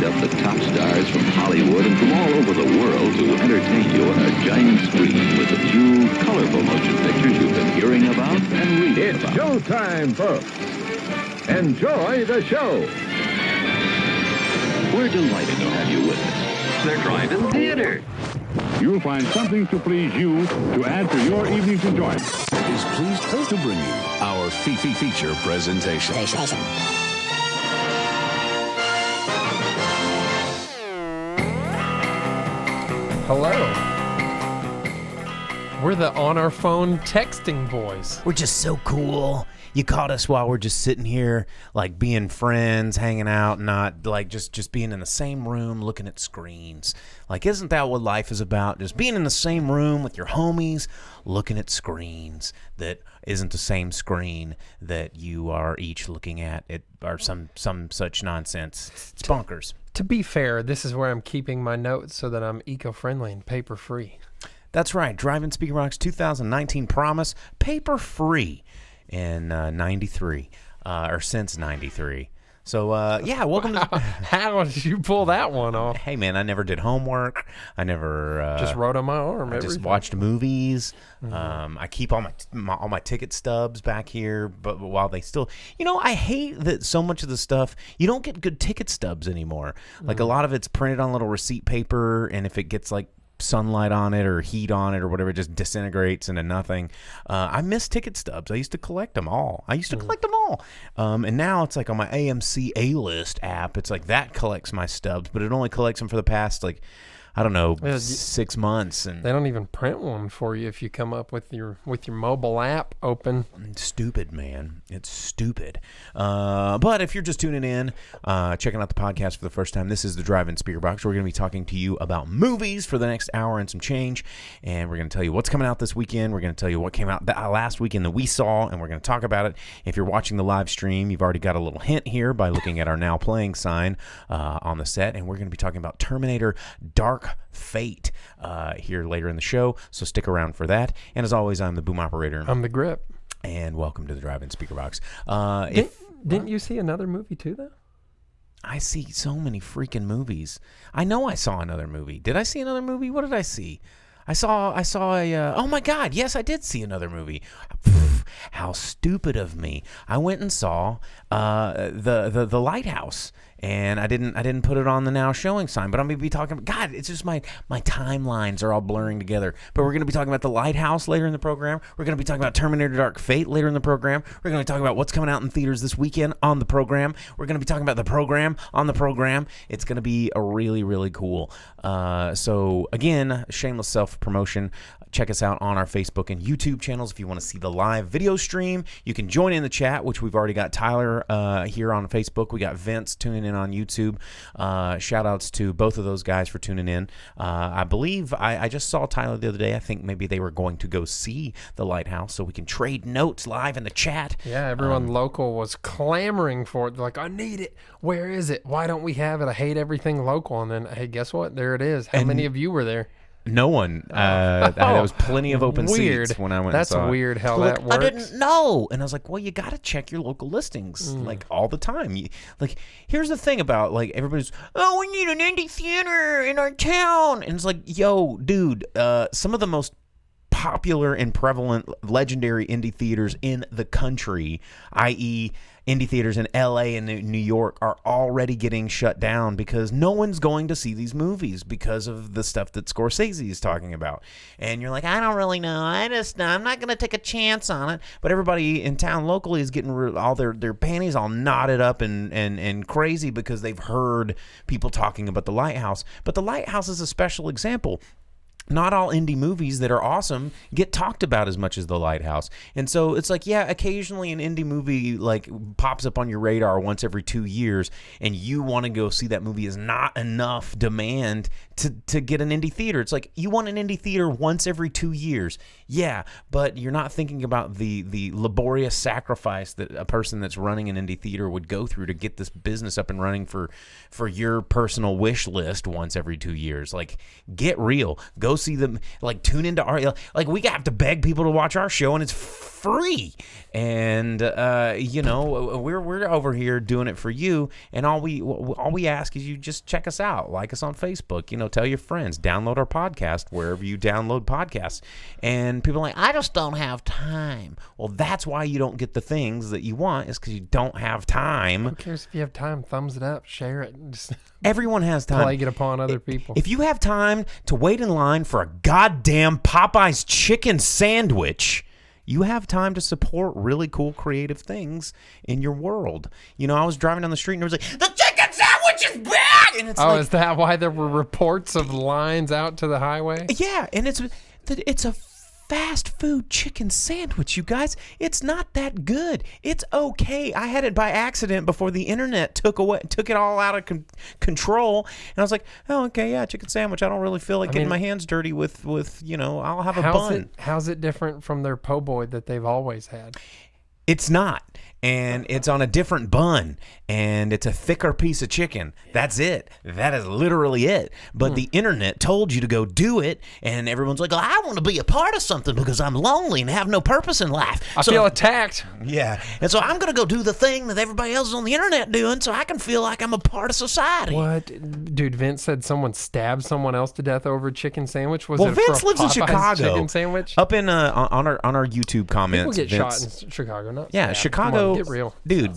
up the top stars from Hollywood and from all over the world to entertain you on a giant screen with a few colorful motion pictures you've been hearing about and reading It's about. showtime, folks. Enjoy the show. We're delighted to have you with us. They're driving theater. You'll find something to please you to add to your evening's enjoyment. Is pleased to bring you our feature presentation. Hello. We're the on our phone texting boys. We're just so cool. You caught us while we're just sitting here, like being friends, hanging out, not like just being in the same room looking at screens. Like, isn't that what life is about? Just being in the same room with your homies, looking at screens that isn't the same screen that you are each looking at, or some such nonsense. It's bonkers. To be fair, this is where I'm keeping my notes so that I'm eco-friendly and paper-free. That's right. Drive-In Speakerbox 2019 promise, paper-free in 93, or since 93. So, yeah, welcome to... How did you pull that one off? Hey, man, I never did homework. I never... just wrote on my arm. I just watched movies. I keep all my ticket stubs back here, but while they still... You know, I hate that so much of the stuff... You don't get good ticket stubs anymore. Like, a lot of it's printed on little receipt paper, and if it gets, like, sunlight on it or heat on it or whatever, it just disintegrates into nothing. I miss ticket stubs. I used to collect them all. And now it's like on my AMC A-List app, it's like that collects my stubs, but it only collects them for the past, like, I don't know, 6 months. And they don't even print one for you if you come up with your mobile app open. It's stupid, man. It's stupid. But if you're just tuning in, checking out the podcast for the first time, this is the Drive-In Speakerbox. We're going to be talking to you about movies for the next hour and some change. And we're going to tell you what's coming out this weekend. We're going to tell you what came out last weekend that we saw, and we're going to talk about it. If you're watching the live stream, you've already got a little hint here by looking at our now playing sign on the set. And we're going to be talking about Terminator Dark Fate here later in the show, so stick around for that. And as always, I'm the boom operator. I'm the grip. And welcome to the Drive-In Speakerbox. Didn't you see another movie too, though? I see so many freaking movies. I know I saw another movie. Did I see another movie? What did I see? I saw a, oh my God, yes, I did see another movie. How stupid of me. I went and saw the Lighthouse. And I didn't put it on the now showing sign, but I'm going to be talking about, God, it's just my timelines are all blurring together. But we're going to be talking about The Lighthouse later in the program. We're going to be talking about Terminator Dark Fate later in the program. We're going to be talking about what's coming out in theaters this weekend on the program. We're going to be talking about the program on the program. It's going to be a really, really cool. So again, shameless self-promotion. Check us out on our Facebook and YouTube channels. If you want to see the live video stream, you can join in the chat, which we've already got Tyler here on Facebook. We got Vince tuning in on YouTube. Shout outs to both of those guys for tuning in. I believe I just saw Tyler the other day. I think maybe they were going to go see The Lighthouse, so we can trade notes live in the chat. Yeah, everyone local was clamoring for it. They're like, I need it. Where is it? Why don't we have it? I hate everything local. And then, hey, guess what? There it is. How many of you were there? No one. There was plenty of open seats when I went and saw it. That's weird how that works. I didn't know. And I was like, well, you got to check your local listings like all the time. Here's the thing about like everybody's, oh, we need an indie theater in our town. And it's like, yo, dude, some of the most popular and prevalent legendary indie theaters in the country, i.e. indie theaters in LA and New York, are already getting shut down because no one's going to see these movies because of the stuff that Scorsese is talking about. And you're like, I don't really know. I'm not going to take a chance on it. But everybody in town locally is getting all their panties all knotted up and crazy because they've heard people talking about The Lighthouse. But The Lighthouse is a special example. Not all indie movies that are awesome get talked about as much as The Lighthouse. And so it's like, yeah, occasionally an indie movie like pops up on your radar once every 2 years and you want to go see that movie is not enough demand to get an indie theater. It's like, you want an indie theater once every 2 years. Yeah, but you're not thinking about the laborious sacrifice that a person that's running an indie theater would go through to get this business up and running for your personal wish list once every 2 years. Like, get real. Go go see them, like tune into our, like we have to beg people to watch our show and it's free. And, you know, we're over here doing it for you. And all we ask is you just check us out, like us on Facebook, you know, tell your friends, download our podcast wherever you download podcasts. And people are like, I just don't have time. Well, that's why you don't get the things that you want, is because you don't have time. Who cares if you have time? Thumbs it up, share it. Just Everyone has time. plague it upon other people. If you have time to wait in line for a goddamn Popeye's chicken sandwich, you have time to support really cool creative things in your world. You know, I was driving down the street and there was like, the chicken sandwich is back! And it's is that why there were reports of lines out to the highway? Yeah, and it's a fast food chicken sandwich, you guys. It's not that good. It's okay. I had it by accident before the internet took it all out of control, and I was like, oh, okay, yeah, chicken sandwich. I don't really feel like getting my hands dirty with you know, I'll have a bun. How's it different from their po' boy that they've always had? It's not. And it's on a different bun, and it's a thicker piece of chicken. That's it. That is literally it. But the internet told you to go do it, and everyone's like, oh, I want to be a part of something because I'm lonely and have no purpose in life. I feel attacked. Yeah. And so I'm going to go do the thing that everybody else is on the internet doing so I can feel like I'm a part of society. What? Dude, Vince said someone stabbed someone else to death over a chicken sandwich? Was well, it Vince for lives in Popeye's Chicago. chicken sandwich? Up in on our YouTube comments. People get Vince, shot in Chicago, not yeah, stabbed. Chicago. Come on, get real. Dude.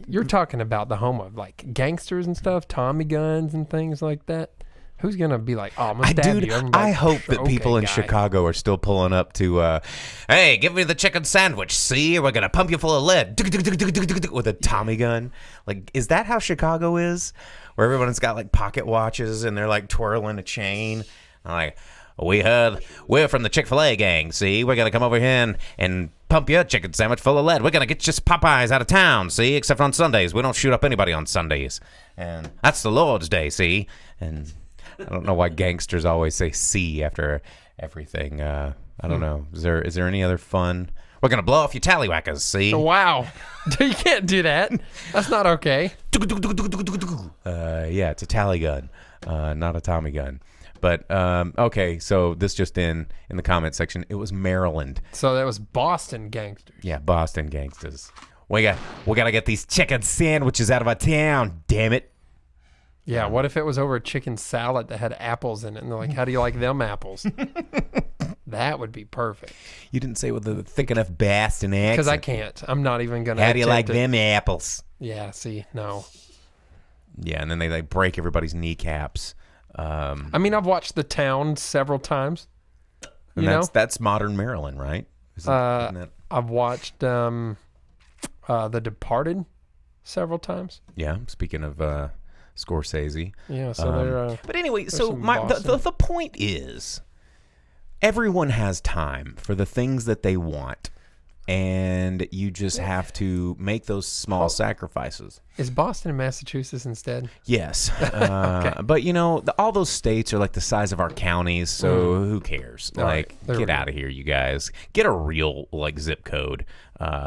You're talking about the home of like gangsters and stuff, Tommy guns and things like that. Who's gonna be like, oh, I'm gonna stab you? Everybody's I like, hope that okay, people in guy. Chicago are still pulling up to, hey, give me the chicken sandwich. See, we're gonna pump you full of lead with a Tommy gun. Like, is that how Chicago is? Where everyone's got like pocket watches and they're like twirling a chain. I'm like, we're from the Chick-fil-A gang. See, we're gonna come over here and pump your chicken sandwich full of lead. We're gonna get you Popeyes out of town. See, except on Sundays, we don't shoot up anybody on Sundays, and that's the Lord's Day. See, and I don't know why gangsters always say "see" after everything. I don't know. Is there any other fun? We're gonna blow off your tallywhackers. See? Wow, you can't do that. That's not okay. Yeah, it's a tally gun, not a Tommy gun. But okay, so this just in the comment section, it was Maryland. So that was Boston gangsters. Yeah, Boston gangsters. We gotta get these chicken sandwiches out of our town. Damn it. Yeah, what if it was over a chicken salad that had apples in it, and they're like, "How do you like them apples?" That would be perfect. You didn't say with a thick enough Boston accent. Because I can't. I'm not even gonna. How do you like attempt it. them apples? Yeah. See, no. Yeah, and then they like break everybody's kneecaps. I mean, I've watched The Town several times. And that's modern Maryland, right? Isn't that? I've watched The Departed several times. Yeah, speaking of Scorsese. Yeah, so they're. But anyway, so some the point is, everyone has time for the things that they want, and you just have to make those small sacrifices. Is Boston in Massachusetts instead? Yes. Okay. But, you know, all those states are like the size of our counties, so who cares? All Like, right. get out of here, you guys. Get a real, like, zip code.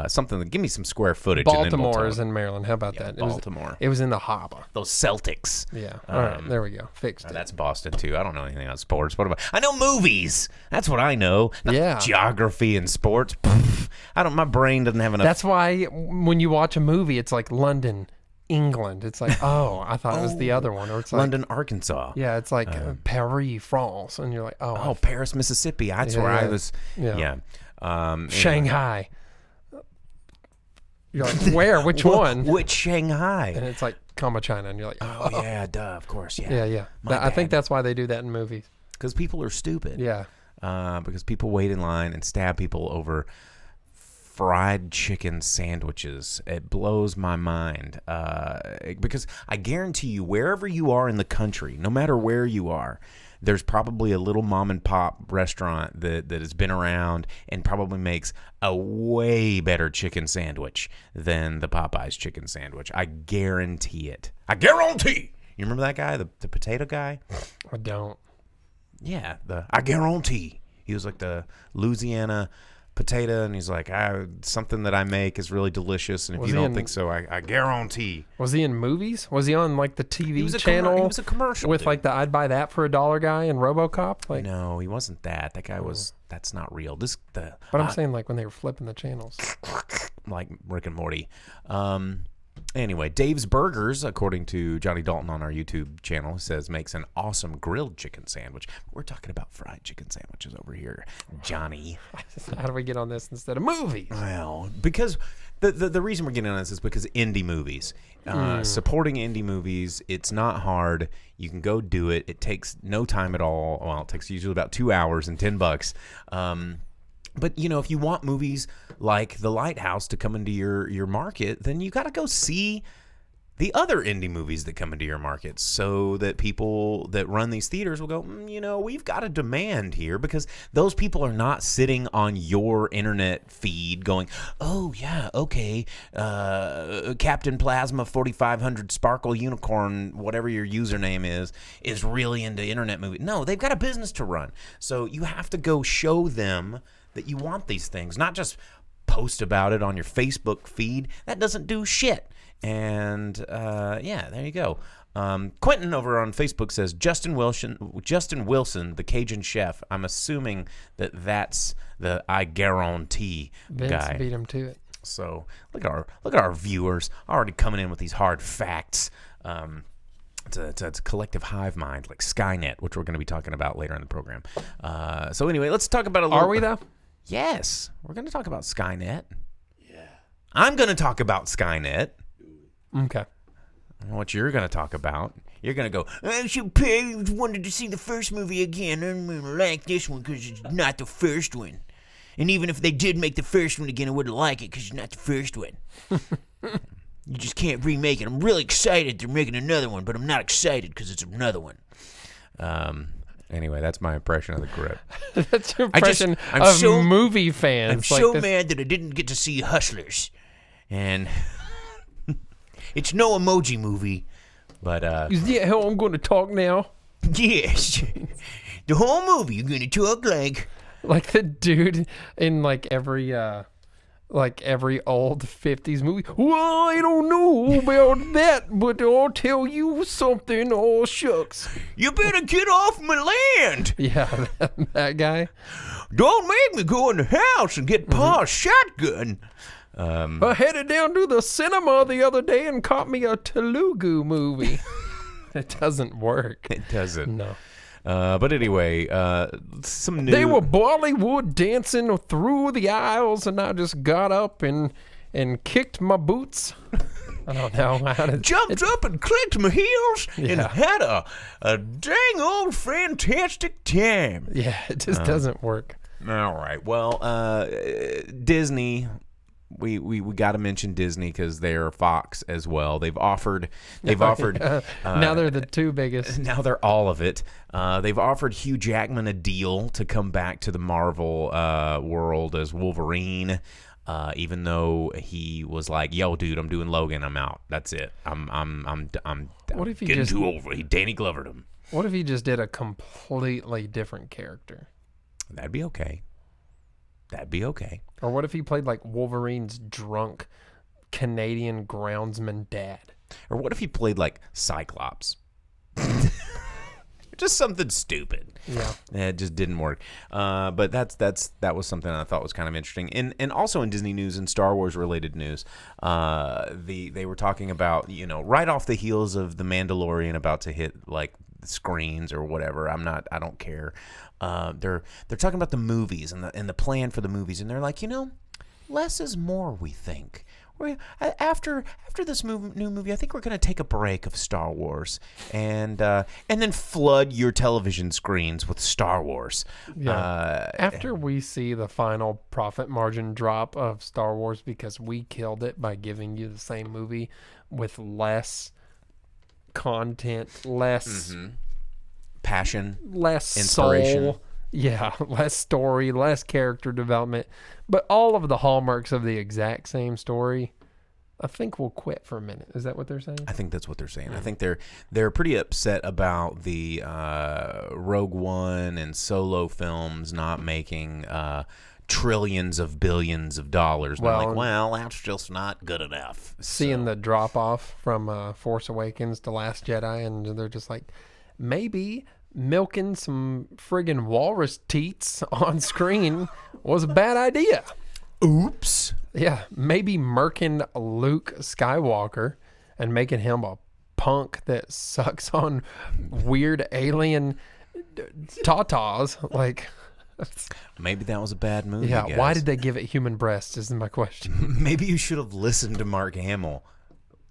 Something that give me some square footage. Baltimore and then we'll is in Maryland. How about that? Baltimore. It was in the harbor. Those Celtics. Yeah. All right. There we go. Fixed it. That's Boston, too. I don't know anything about sports. What about... I know movies. That's what I know. Not Yeah. geography and sports. Pff, my brain doesn't have enough. That's why when you watch a movie, it's like London, England. It's like, oh, I thought it was the other one. Or it's like London, Arkansas. Yeah, it's like Paris, France, and you're like, Oh, Paris, Mississippi. That's where I was. Yeah. Anyway. Shanghai. You're like, where? Which one? Which Shanghai? And it's like, comma China, and you're like, Oh, yeah, duh, of course, yeah. yeah. My I think bad. that's why they do that in movies. Because people are stupid. Yeah. Because people wait in line and stab people over fried chicken sandwiches. It blows my mind. Because I guarantee you, wherever you are in the country, no matter where you are, there's probably a little mom and pop restaurant that has been around and probably makes a way better chicken sandwich than the Popeye's chicken sandwich. I guarantee it. I guarantee. You remember that guy, the potato guy? I don't. Yeah, I guarantee. He was like the Louisiana potato, and he's like, something that I make is really delicious, and if you don't think so, I guarantee. Was he in movies? Was he on like the TV channel? He was a commercial with dude. like the I'd buy that for $1 guy in RoboCop. Like, no, he wasn't that. That guy was. That's not real. But I'm saying like when they were flipping the channels, like Rick and Morty. Anyway, Dave's Burgers, according to Johnny Dalton on our YouTube channel, says makes an awesome grilled chicken sandwich. We're talking about fried chicken sandwiches over here, Johnny. How do we get on this instead of movies? Well, because the reason we're getting on this is because indie movies. Supporting indie movies, it's not hard. You can go do it. It takes no time at all. Well, it takes usually about 2 hours and $10. But, you know, if you want movies like The Lighthouse to come into your market, then you got to go see the other indie movies that come into your market so that people that run these theaters will go, you know, we've got a demand here, because those people are not sitting on your internet feed going, oh, yeah, okay, Captain Plasma 4500 Sparkle Unicorn, whatever your username is really into internet movies. No, they've got a business to run. So you have to go show them that you want these things, not just post about it on your Facebook feed. That doesn't do shit. And yeah, there you go. Quentin over on Facebook says Justin Wilson, the Cajun chef. I'm assuming that's the I guarantee Vince guy. beat him to it. So look at our viewers already coming in with these hard facts. It's a collective hive mind like Skynet, which we're going to be talking about later in the program. So anyway, let's talk about a little. Are we though? Yes, we're going to talk about Skynet. Yeah, I'm going to talk about Skynet. Okay. I don't know what you're going to talk about. You're going to go, I should pay. Wanted to see the first movie again. I'm going to like this one because it's not the first one. And even if they did make the first one again, I wouldn't like it because it's not the first one. You just can't remake it. I'm really excited they're making another one, but I'm not excited because it's another one. Anyway, that's my impression of the grip. That's your impression of movie fans. I'm so mad that I didn't get to see Hustlers. And it's no emoji movie, but... Is that how I'm going to talk now? Yes. The whole movie, you're going to talk like... Like the dude in like every old 50s movie. Well, I don't know about that, but I'll tell you something. Oh, shucks. You better get off my land. Yeah, that guy. Don't make me go in the house and get Pa's shotgun. I headed down to the cinema the other day and caught me a Telugu movie. It doesn't work. It doesn't. No. But anyway, some new... They were Bollywood dancing through the aisles, and I just got up and kicked my boots. I don't know how to... Jumped up and clicked my heels and had a dang old fantastic time. Yeah, it just doesn't work. All right. Well, Disney... We got to mention Disney because they're Fox as well. They've offered. Now they're the two biggest. Now they're all of it. They've offered Hugh Jackman a deal to come back to the Marvel world as Wolverine, even though he was like, "Yo, dude, I'm doing Logan. I'm out. That's it. I'm what if he getting just too over? He Danny Glovered him. What if he just did a completely different character? That'd be okay. That'd be okay. Or what if he played like Wolverine's drunk Canadian groundsman dad? Or what if he played like Cyclops? Just something stupid. Yeah. It just didn't work. But that was something I thought was kind of interesting. And also in Disney news and Star Wars related news, they were talking about, you know, right off the heels of The Mandalorian about to hit like screens or whatever. I don't care. They're talking about the movies and the plan for the movies, and they're like, you know, less is more, we think. After this new movie, I think we're going to take a break of Star Wars and then flood your television screens with Star Wars. Yeah. After we see the final profit margin drop of Star Wars because we killed it by giving you the same movie with less content, less passion, less inspiration. Soul. Yeah, less story, less character development, but all of the hallmarks of the exact same story. I think we'll quit for a minute. Is that what they're saying? I think that's what they're saying. I think they're pretty upset about the Rogue One and Solo films not making trillions of billions of dollars. And Well, they're like, well, that's just not good enough. Seeing the drop off from Force Awakens to Last Jedi, and they're just like, maybe milking some friggin' walrus teats on screen was a bad idea. Oops. Yeah, maybe murking Luke Skywalker and making him a punk that sucks on weird alien tatas. Like, Maybe that was a bad movie. yeah, guys. why did they give it human breasts? Is my question. Maybe you should have listened to Mark Hamill.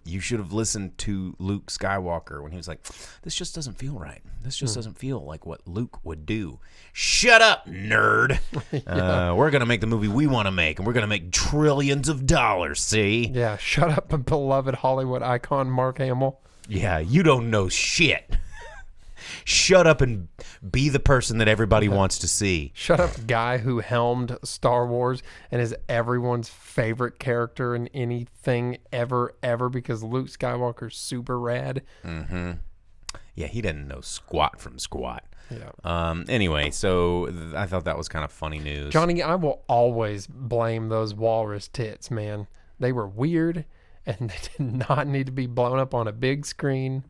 You should have listened to Luke Skywalker when he was like, this just doesn't feel right. This just doesn't feel like what Luke would do. Shut up, nerd. We're going to make the movie we want to make, and we're going to make trillions of dollars, see? Yeah, shut up, beloved Hollywood icon Mark Hamill. Yeah, you don't know shit. Shut up and be the person that everybody wants to see. Shut up, guy who helmed Star Wars and is everyone's favorite character in anything ever because Luke Skywalker's super rad. Mm-hmm. Yeah, he didn't know squat from squat. Yeah. Anyway, so I thought that was kind of funny news. Johnny, I will always blame those walrus tits, man. They were weird, and they did not need to be blown up on a big screen.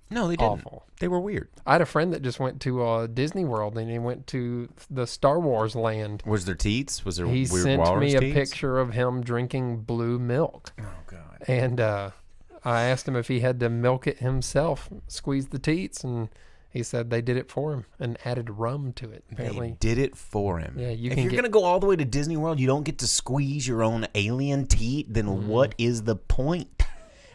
No, they didn't. Awful. They were weird. I had a friend that just went to Disney World, and he went to the Star Wars land. Was there teats? Was there He weird sent walrus me a teats? picture of him drinking blue milk. Oh, God. And I asked him if he had to milk it himself, squeeze the teats, and he said they did it for him and added rum to it. Apparently, They did it for him. Yeah, you if can you're get- going to go all the way to Disney World, you don't get to squeeze your own alien teat, then what is the point?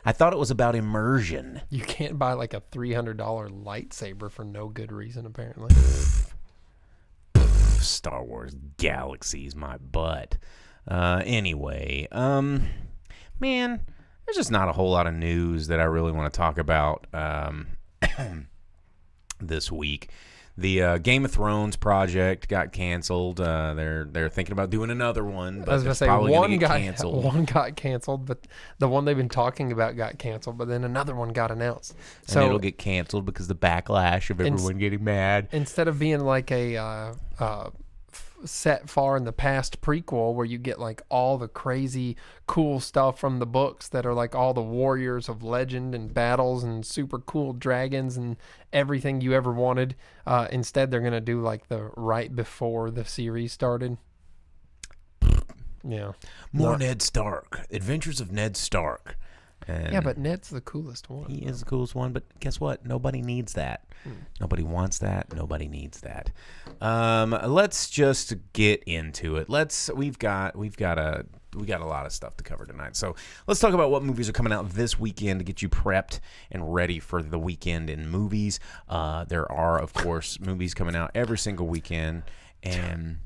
I thought it was about immersion. you can't buy like a $300 lightsaber for no good reason. Apparently, Star Wars Galaxy's my butt. Anyway, man, there's just not a whole lot of news that I really want to talk about this week. The Game of Thrones project got canceled. They're thinking about doing another one, but I was gonna it's say probably gonna one get got canceled. one got canceled, but the one they've been talking about got canceled. But then another one got announced. And So it'll get canceled because the backlash of everyone getting mad. instead of being like a set far in the past prequel where you get like all the crazy cool stuff from the books that are like all the warriors of legend and battles and super cool dragons and everything you ever wanted, instead they're gonna do like the right before the series started. Yeah, More Ned Stark. Adventures of Ned Stark. And yeah, but Ned's the coolest one. he is the coolest one, but guess what? Nobody needs that. Nobody wants that. Nobody needs that. Let's just get into it. We've got a lot of stuff to cover tonight. So let's talk about what movies are coming out this weekend to get you prepped and ready for the weekend in movies. There are, of course, movies coming out every single weekend. And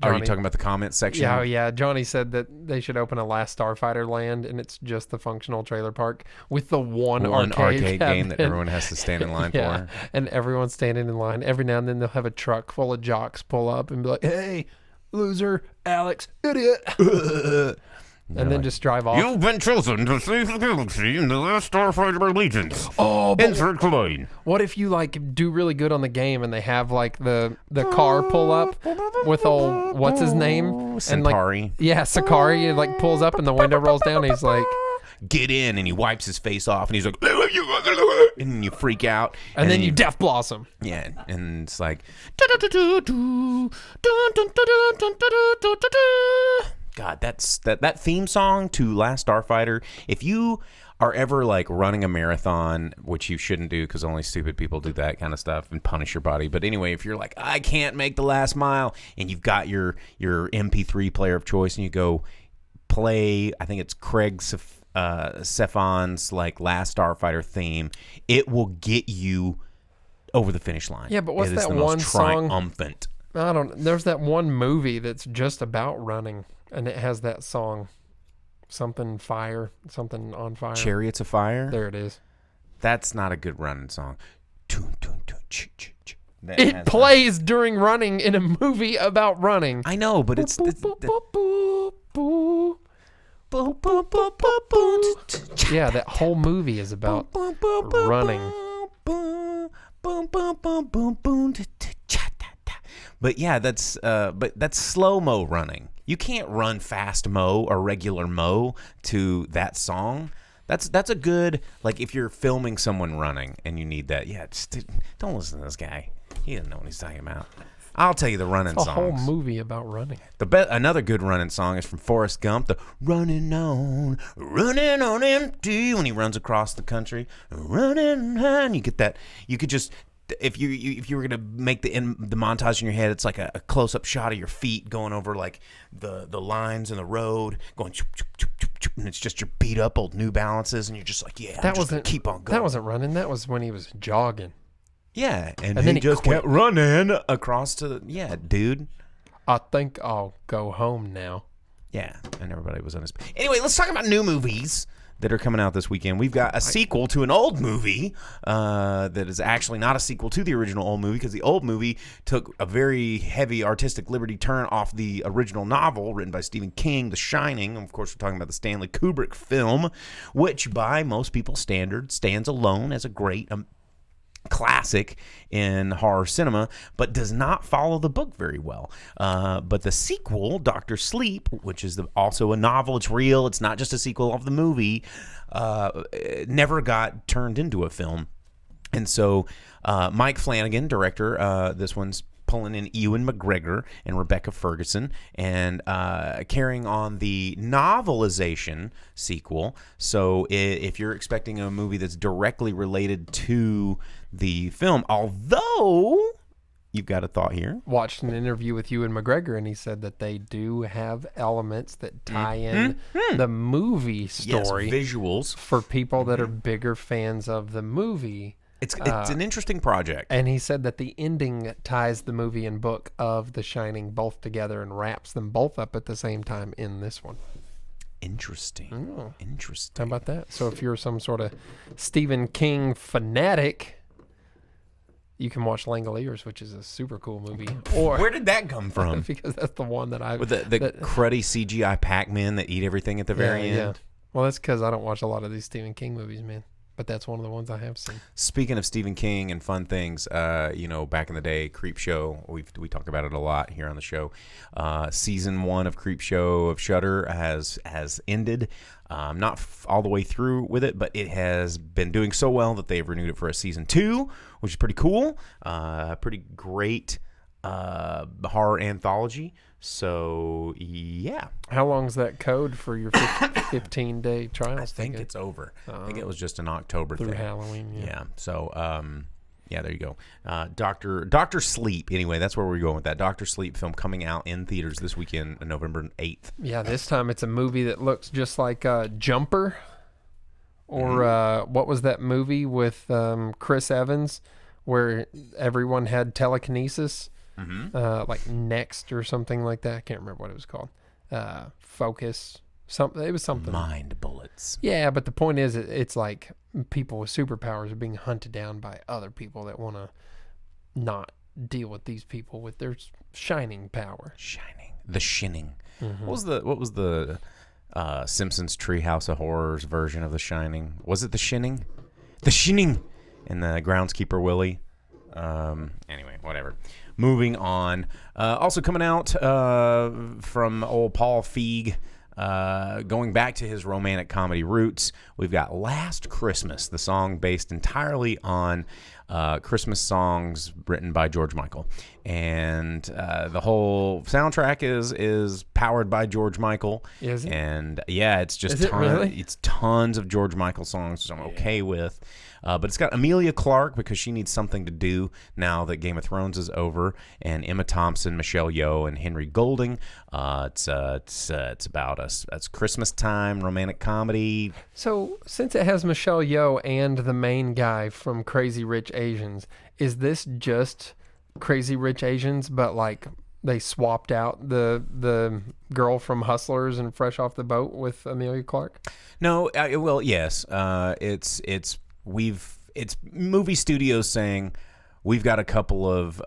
are you Johnny. talking about the comment section? Yeah, yeah. Johnny said that they should open a Last Starfighter land, and it's just the functional trailer park with the one arcade game that cabinet. everyone has to stand in line Yeah, for. and everyone's standing in line. Every now and then they'll have a truck full of jocks pull up and be like, "Hey, loser, Alex, idiot," and then just drive off. You've been chosen to save the galaxy in the last Starfighter Allegiance. Oh, but Insert coin. what if you like do really good on the game and they have like the car pull up with old what's his name and like Centauri. yeah, Sakari it, like pulls up and the window rolls down. And he's like, Get in, and he wipes his face off, and he's like, and you freak out, and then you death blossom. yeah, and it's like, God, that theme song to Last Starfighter. If you are ever like running a marathon, which you shouldn't do because only stupid people do that kind of stuff and punish your body. But anyway, if you're like, I can't make the last mile, and you've got your MP3 player of choice, and you go play, I think it's Craig Stefan's like Last Starfighter theme, it will get you over the finish line. Yeah, but what's It is that the most one song? triumphant. I don't. There's that one movie that's just about running, and it has that song, something on fire. Chariots of Fire. There it is. That's not a good running song. That It has plays during running in a movie about running. I know, but it's Yeah, that whole movie is about running. But yeah, that's slow mo running. You can't run fast mo or regular mo to that song. That's a good, like, if you're filming someone running and you need that. Yeah, just don't listen to this guy. He doesn't know what he's talking about. I'll tell you the running songs. A whole movie about running. Another good running song is from Forrest Gump. The running on empty, when he runs across the country, running high. And you get that. You could just, if you were gonna make the montage in your head, it's like a close up shot of your feet going over like the lines in the road, going choop, choop, choop, choop, choop, and it's just your beat up old New Balances, and you're just like, yeah, that wasn't, keep on going. That wasn't running. That was when he was jogging. Yeah, and then he just kept running across to dude. I think I'll go home now. Yeah, and everybody was on his. Anyway, let's talk about new movies that are coming out this weekend. We've got a sequel to an old movie that is actually not a sequel to the original old movie, because the old movie took a very heavy artistic liberty turn off the original novel written by Stephen King, The Shining. Of course, we're talking about the Stanley Kubrick film, which by most people's standards stands alone as a great classic in horror cinema, but does not follow the book very well. But the sequel, Dr. Sleep, which is also a novel, it's real, it's not just a sequel of the movie, never got turned into a film. And so Mike Flanagan, director, this one's pulling in Ewan McGregor and Rebecca Ferguson, and carrying on the novelization sequel. So if you're expecting a movie that's directly related to the film, although you've got a thought here. Watched an interview with Ewan McGregor, and he said that they do have elements that tie in the movie story. Yes, visuals. For people that are bigger fans of the movie. It's an interesting project. And he said that the ending ties the movie and book of The Shining both together and wraps them both up at the same time in this one. Interesting. Oh. Interesting. How about that? So if you're some sort of Stephen King fanatic, you can watch Langoliers, which is a super cool movie. Or where did that come from? Because that's the one that I... With the cruddy CGI Pac-Man that eat everything at the very end? Yeah. Well, that's because I don't watch a lot of these Stephen King movies, man. But that's one of the ones I have seen. Speaking of Stephen King and fun things, back in the day, Creepshow, we talk about it a lot here on the show. Season 1 of Creepshow of Shudder has ended. Not all the way through with it, but it has been doing so well that they've renewed it for a season 2, which is pretty cool. Pretty great horror anthology. So, yeah. How long's that code for your 15-day trial? I think it's over. I think it was just an October through thing. Halloween, yeah. So, there you go. Dr. Sleep. Anyway, that's where we're going with that. Dr. Sleep film coming out in theaters this weekend, November 8th. Yeah, this time it's a movie that looks just like Jumper. Or what was that movie with Chris Evans where everyone had telekinesis? Like Next or something like that. I can't remember what it was called. Focus. It was something. Mind Bullets. Yeah, but the point is, it's like people with superpowers are being hunted down by other people that want to not deal with these people with their shining power. The Shining. What was the Simpsons Treehouse of Horrors version of The Shining? Was it The Shining? The Shining. And the groundskeeper Willie. Anyway, whatever. Moving on. Also coming out from old Paul Feig, going back to his romantic comedy roots, we've got Last Christmas, the song based entirely on Christmas songs written by George Michael. And the whole soundtrack is powered by George Michael. Is it? And yeah, it's just it's tons of George Michael songs, which I'm okay with. But it's got Emilia Clarke because she needs something to do now that Game of Thrones is over, and Emma Thompson, Michelle Yeoh, and Henry Golding. It's about us. It's Christmas time, romantic comedy. So since it has Michelle Yeoh and the main guy from Crazy Rich Asians, is this just Crazy Rich Asians, but like they swapped out the girl from Hustlers and Fresh Off the Boat with Emilia Clarke? No, well, yes. It's movie studios saying we've got a couple of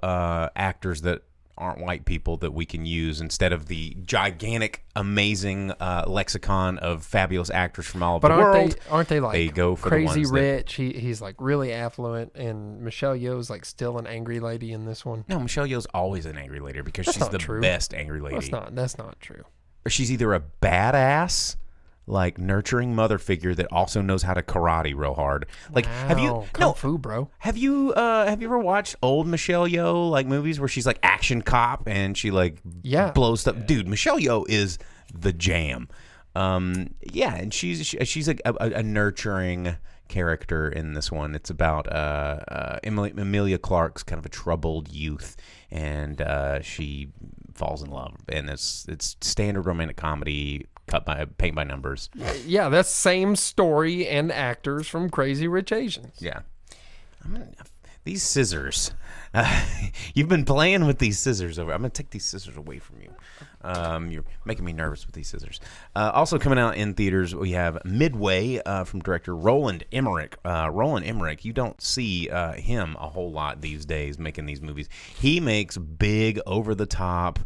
actors that aren't white people that we can use instead of the gigantic, amazing lexicon of fabulous actors from all over the world. Aren't they like they go for crazy the ones rich? He's like really affluent, and Michelle Yeoh's like still an angry lady in this one. No, Michelle Yeoh's always an angry lady because That's she's not the true. best angry lady. That's not true. Or she's either a badass, like nurturing mother figure that also knows how to karate real hard. Like, have you Kung Fu, bro? Have you ever watched old Michelle Yeoh like movies where she's like action cop and she like blows stuff? Dude, Michelle Yeoh is the jam. And she's a nurturing character in this one. It's about Emilia Clarke's kind of a troubled youth, and she falls in love, and it's standard romantic comedy. Paint by numbers. Yeah, that's same story and actors from Crazy Rich Asians. Yeah. These scissors. You've been playing with these scissors over. I'm going to take these scissors away from you. You're making me nervous with these scissors. Also coming out in theaters, we have Midway from director Roland Emmerich. Roland Emmerich, you don't see him a whole lot these days making these movies. He makes big, over-the-top,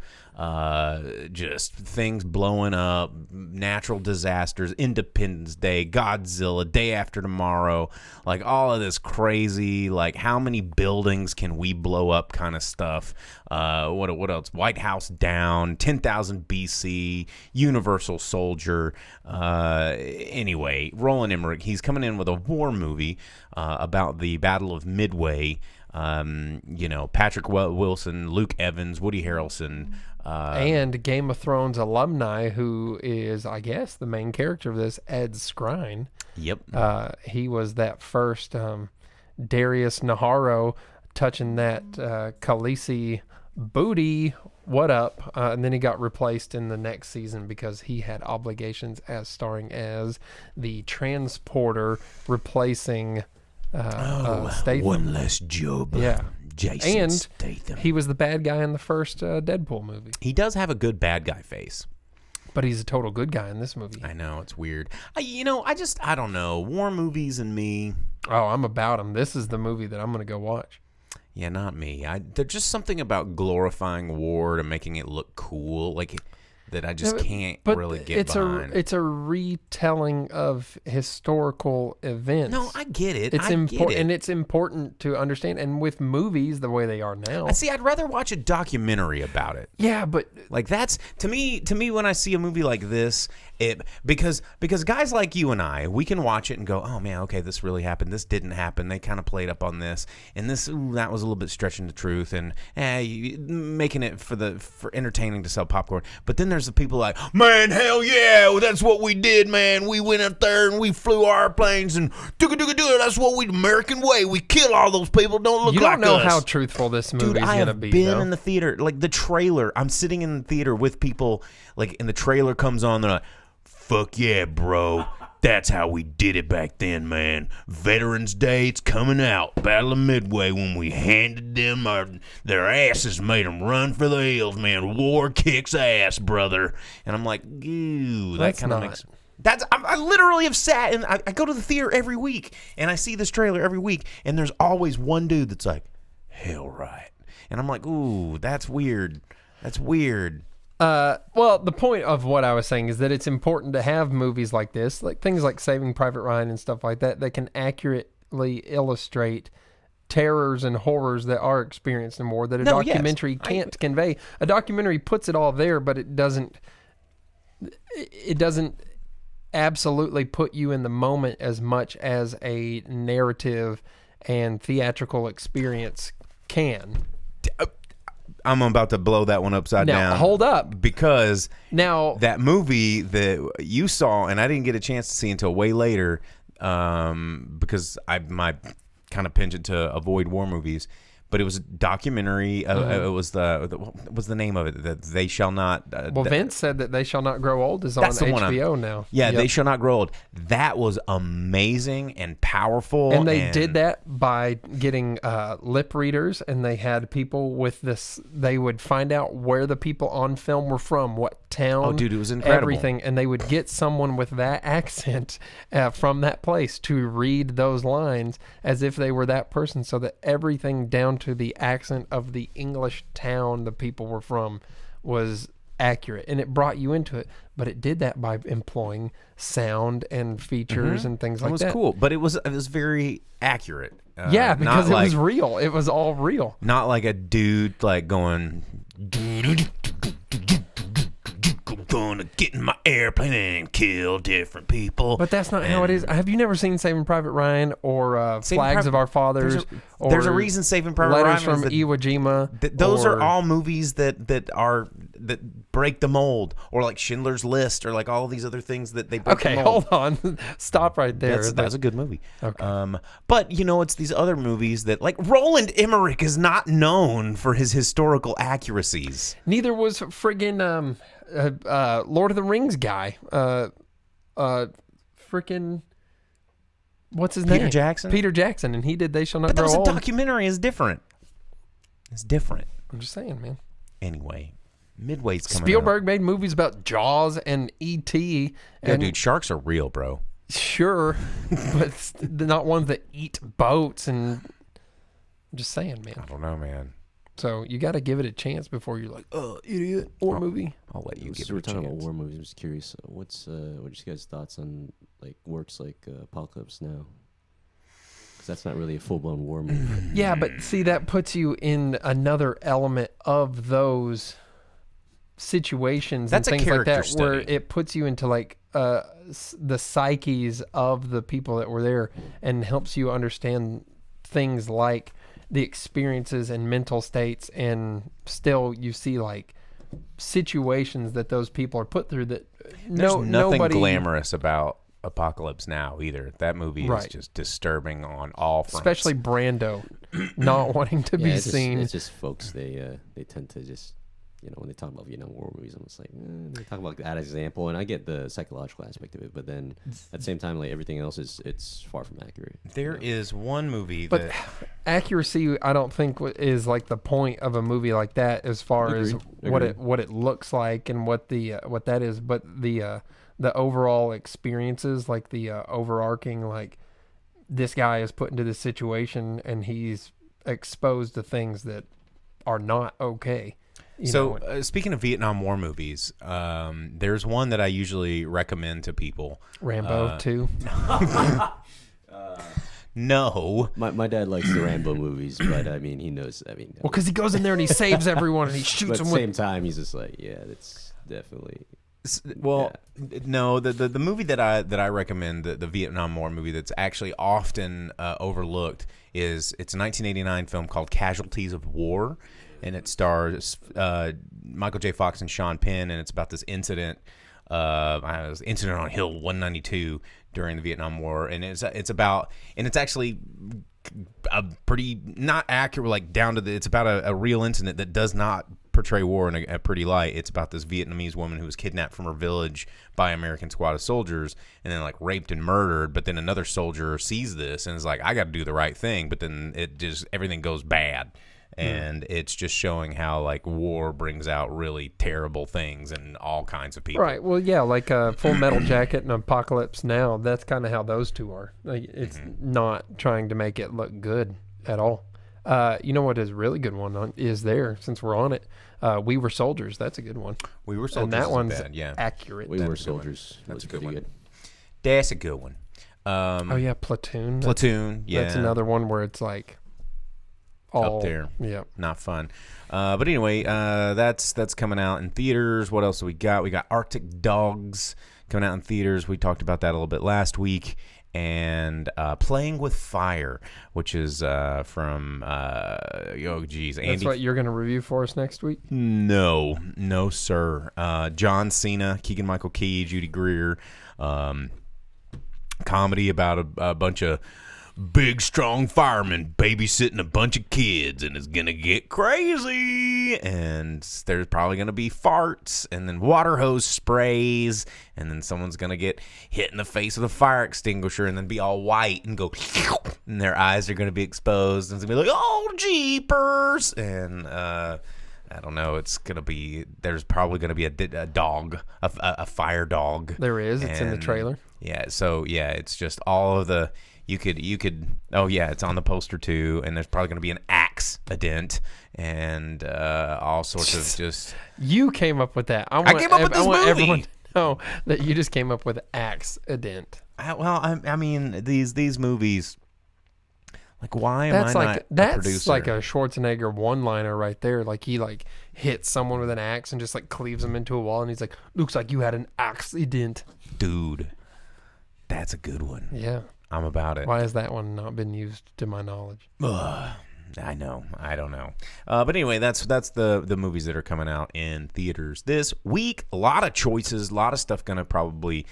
just things blowing up, natural disasters, Independence Day, Godzilla, Day After Tomorrow, like all of this crazy, like how many buildings can we blow up kind of stuff. What else? White House Down, 10,000 BC, Universal Soldier. Anyway, Roland Emmerich, he's coming in with a war movie about the Battle of Midway. Patrick Wilson, Luke Evans, Woody Harrelson, and Game of Thrones alumni, who is, I guess, the main character of this, Ed Skrein. Yep. He was that first Darius Naharo touching that Khaleesi booty. What up? And then he got replaced in the next season because he had obligations as starring as the transporter, replacing Statham. One less job. Yeah. Jason And Statham. he was the bad guy in the first Deadpool movie. He does have a good bad guy face. But he's a total good guy in this movie. I know, it's weird. I don't know. War movies and me. Oh, I'm about him. This is the movie that I'm going to go watch. Yeah, not me. There's just something about glorifying war and making it look cool, like that I just can't really get behind. It's a retelling of historical events. No, I get it. It's important, and it's important to understand. And with movies the way they are now, I'd rather watch a documentary about it. Yeah, but like that's to me when I see a movie like this, because guys like you and I, we can watch it and go, oh man, okay, this really happened. This didn't happen. They kind of played up on this, and that was a little bit stretching the truth and making it for entertaining to sell popcorn. But then there's the people like, man, hell yeah, that's what we did, man. We went up there and we flew our airplanes and that's what we American way. We kill all those people. Don't look like us. You don't know how truthful this movie is going to be. Dude, I have been in the theater, like the trailer. I'm sitting in the theater with people, like, and the trailer comes on. They're like, fuck yeah, bro. That's how we did it back then, man. Veterans Day, it's coming out. Battle of Midway, when we handed them their asses, made them run for the hills, man. War kicks ass, brother. And I'm like, ooh, that kind of makes... I literally have sat, and I go to the theater every week, and I see this trailer every week, and there's always one dude that's like, hell right. And I'm like, ooh, that's weird. That's weird. Well, the point of what I was saying is that it's important to have movies like this, like things like Saving Private Ryan and stuff like that, that can accurately illustrate terrors and horrors that are experienced in war that a documentary can't convey. A documentary puts it all there, but it doesn't absolutely put you in the moment as much as a narrative and theatrical experience can. I'm about to blow that one upside down. Now, hold up. Because now that movie that you saw, and I didn't get a chance to see until way later, because my kind of penchant to avoid war movies. But it was a documentary. It was what was the name of it? That They Shall Not. Vince said that They Shall Not Grow Old is on HBO now. Yeah, Yep. They Shall Not Grow Old. That was amazing and powerful. And they did that by getting lip readers, and they had people with this. They would find out where the people on film were from, what town. Oh, dude, it was incredible. Everything, and they would get someone with that accent from that place to read those lines as if they were that person, so that everything down to the accent of the English town the people were from was accurate, and it brought you into it. But it did that by employing sound and features and things like that. It was cool, but it was very accurate. Yeah, because it like, was real. It was all real. Not like a dude like going, gonna get in my airplane and kill different people. But that's not how it is. Have you never seen Saving Private Ryan or Flags of Our Fathers? There's a reason Saving Private Letters Ryan from Iwo Jima. Those are all movies that break the mold, or like Schindler's List, or like all of these other things that they break the mold. Hold on. Stop right there. That's a good movie. Okay. But it's these other movies that, like, Roland Emmerich is not known for his historical accuracies. Neither was friggin' Lord of the Rings guy. Frickin' what's his name? Peter Jackson? Peter Jackson, and he did They Shall Not But that Grow was a Old. documentary. It's different. I'm just saying, man. Anyway, Midway's coming Spielberg out. made movies about Jaws and E.T. and Dude, sharks are real, bro. Sure, but they're not ones that eat boats. And I'm just saying, man. I don't know, man. So you got to give it a chance before you're like, oh, idiot, war movie. I'll let you give So it we're a talking about chance. war movies. I'm just curious. What's you guys' thoughts on like works like Apocalypse Now? Because that's not really a full blown war movie. Yeah, but see, that puts you in another element of those situations That's a and things like character that, where study. it puts you into like the psyches of the people that were there and helps you understand things like the experiences and mental states, and still you see like situations that those people are put through that There's nothing nobody glamorous about Apocalypse Now either. That movie is Right. just disturbing on all fronts. especially Brando not wanting to be it's seen. It's just folks. They tend to just when they talk about Vietnam War movies, I'm just like they talk about that as an example, and I get the psychological aspect of it, but then at the same time, like everything else it's far from accurate. There is one movie But that accuracy, I don't think is like the point of a movie like that, as far as what it looks like and what that is. But the overall experiences, like the overarching, like this guy is put into this situation and he's exposed to things that are not okay. Speaking of Vietnam War movies, there's one that I usually recommend to people. Rambo 2. No. My dad likes the Rambo movies, but I mean he knows. I mean, Well, because he goes in there and he saves everyone and he but shoots at them the with. same time, he's just like, yeah, that's definitely. Well, no. The movie that I recommend, the Vietnam War movie that's actually often overlooked, it's a 1989 film called Casualties of War, and it stars Michael J. Fox and Sean Penn, and it's about this incident. It was incident on Hill 192 during the Vietnam War, and it's actually a pretty not accurate, like down to it's about a real incident that does not portray war in a pretty light. It's about this Vietnamese woman who was kidnapped from her village by an American squad of soldiers and then like raped and murdered. But then another soldier sees this and is like, I got to do the right thing. But then everything goes bad. And it's just showing how like war brings out really terrible things in all kinds of people. Right. Well, yeah, like Full Metal Jacket and Apocalypse Now. That's kind of how those two are. Like, it's not trying to make it look good at all. You know what is a really good one is there, since we're on it. We Were Soldiers. That's a good one. We Were Soldiers. And that isn't one's bad, yeah. accurate. We Were Soldiers. That's a pretty good one. good. That's a good one. Oh yeah, Platoon. Platoon. Yeah, That's another one where it's like all up there. Yeah. Not fun. But anyway, that's coming out in theaters. What else do we got? We got Arctic Dogs coming out in theaters. We talked about that a little bit last week. And Playing with Fire, which is from Andy. That's what you're going to review for us next week? No, sir. John Cena, Keegan-Michael Key, Judy Greer. Comedy about a bunch of big, strong firemen babysitting a bunch of kids, and it's gonna get crazy. And there's probably gonna be farts, and then water hose sprays, and then someone's gonna get hit in the face with a fire extinguisher, and then be all white and go, and their eyes are gonna be exposed, and it's gonna be like, oh, jeepers, and I don't know. There's probably gonna be a dog, a fire dog. There is. It's in the trailer. Yeah. So yeah, it's just all of the. You could. Oh yeah, it's on the poster too, and there's probably gonna be an accident and all sorts of just. You came up with that. I came up with this movie. Everyone to know that you just came up with accident. I mean these movies. Like, why am I not a That's producer? like a Schwarzenegger one-liner right there. Like, he, like, hits someone with an axe and just, like, cleaves them into a wall. And he's like, looks like you had an accident. Dude, that's a good one. Yeah. I'm about it. Why has that one not been used to my knowledge? I know. I don't know. But anyway, that's the movies that are coming out in theaters this week. A lot of choices. A lot of stuff going to probably...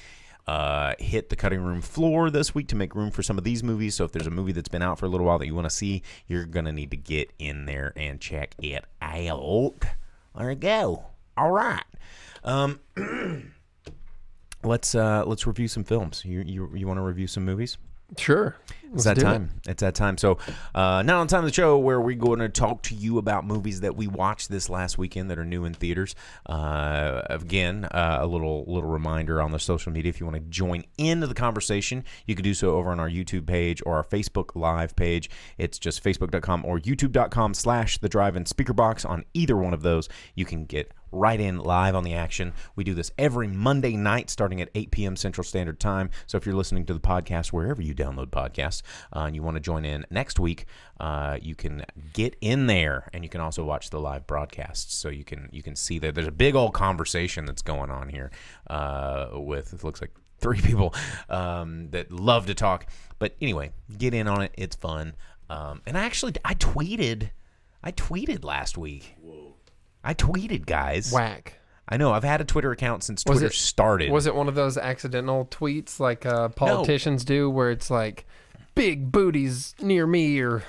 hit the cutting room floor this week to make room for some of these movies. So if there's a movie that's been out for a little while that you want to see, you're going to need to get in there and check it out. There you go. All right. Let's review some films. You want to review some movies? Sure. It's that time. It's that time. So now on time of the show where we're going to talk to you about movies that we watched this last weekend that are new in theaters. Again, a little reminder on the social media. If you want to join into the conversation, you can do so over on our YouTube page or our Facebook Live page. It's just facebook.com or youtube.com/The Drive-In Speakerbox. On either one of those, you can get right in live on the action. We do this every Monday night starting at 8 p.m. Central Standard Time. So if you're listening to the podcast wherever you download podcasts and you want to join in next week, you can get in there, and you can also watch the live broadcasts. So you can see that there's a big old conversation that's going on here with, it looks like 3 people that love to talk. But anyway, get in on it. It's fun. And I tweeted last week. I tweeted, guys. Whack. I know. I've had a Twitter account since Twitter started. Was it one of those accidental tweets like politicians do where it's like, big booties near me, or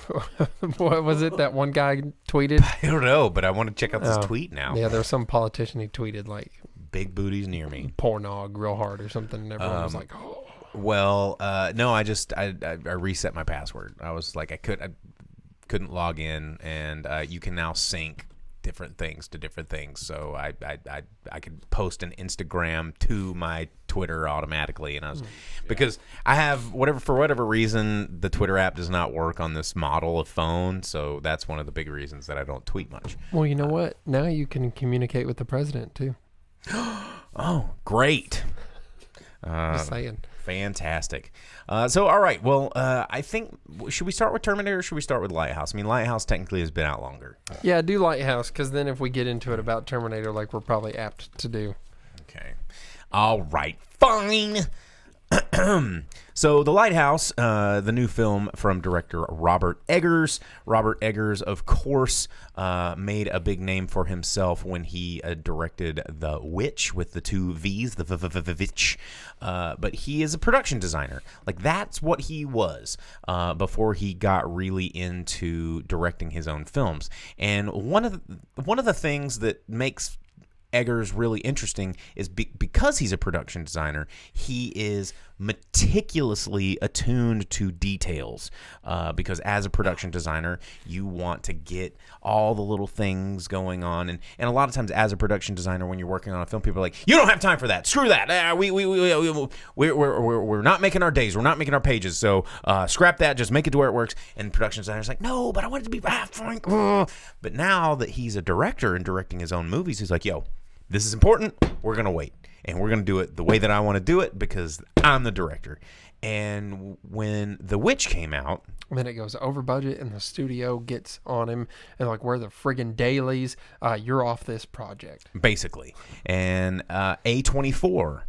what was it that one guy tweeted? I don't know, but I want to check out this tweet now. Yeah, there was some politician who tweeted like, big booties near me. Pornog real hard or something. And everyone was like, oh. Well, no, I reset my password. I was like, I couldn't log in, and you can now sync different things to different things, so I could post an Instagram to my Twitter automatically, and I was because I have for whatever reason the Twitter app does not work on this model of phone, so that's one of the big reasons that I don't tweet much. Well, you know what? Now you can communicate with the president too. Oh, great! Just saying. Fantastic. So, all right. Well, I think, should we start with Terminator or should we start with Lighthouse? I mean, Lighthouse technically has been out longer. Yeah, do Lighthouse, because then if we get into it about Terminator, like we're probably apt to do. Okay. All right. Fine. So, The Lighthouse, the new film from director Robert Eggers. Robert Eggers, of course, made a big name for himself when he directed The Witch with the 2 V's, the Witch. But he is a production designer. Like, that's what he was before he got really into directing his own films. And one of the things that makes Eggers really interesting is because he's a production designer, he is meticulously attuned to details, because as a production designer you want to get all the little things going on, and a lot of times as a production designer when you're working on a film, people are like, you don't have time for that, screw that, we're not making our days, we're not making our pages, so scrap that, just make it to where it works. And production designer's like, no, but I want it to be fine. But now that he's a director and directing his own movies, he's like, yo, this is important, we're going to wait. And we're going to do it the way that I want to do it because I'm the director. And when The Witch came out... And then it goes over budget and the studio gets on him and like, where the friggin' dailies? You're off this project. Basically. And A24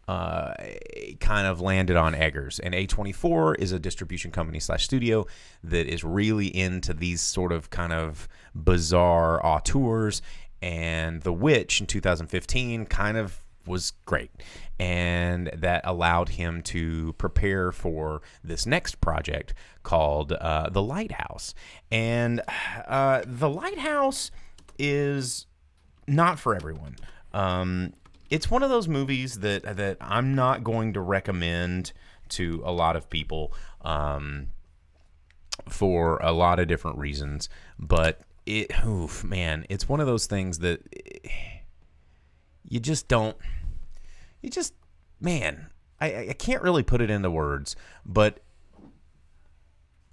kind of landed on Eggers. And A24 is a distribution company / studio that is really into these sort of kind of bizarre auteurs. And The Witch in 2015 kind of was great, and that allowed him to prepare for this next project called The Lighthouse. And The Lighthouse is not for everyone. It's one of those movies that I'm not going to recommend to a lot of people for a lot of different reasons, but oof, man, it's one of those things that you just don't. Man, I can't really put it into words, but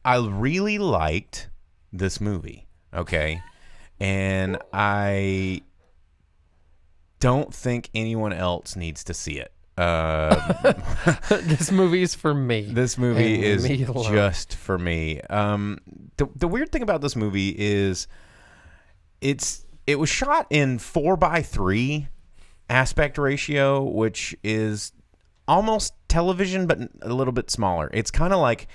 I really liked this movie, okay? And I don't think anyone else needs to see it. This movie is for me. This movie And is me alone. just for me. The weird thing about this movie is it was shot in 4:3 aspect ratio, which is almost television, but a little bit smaller. It's kind of like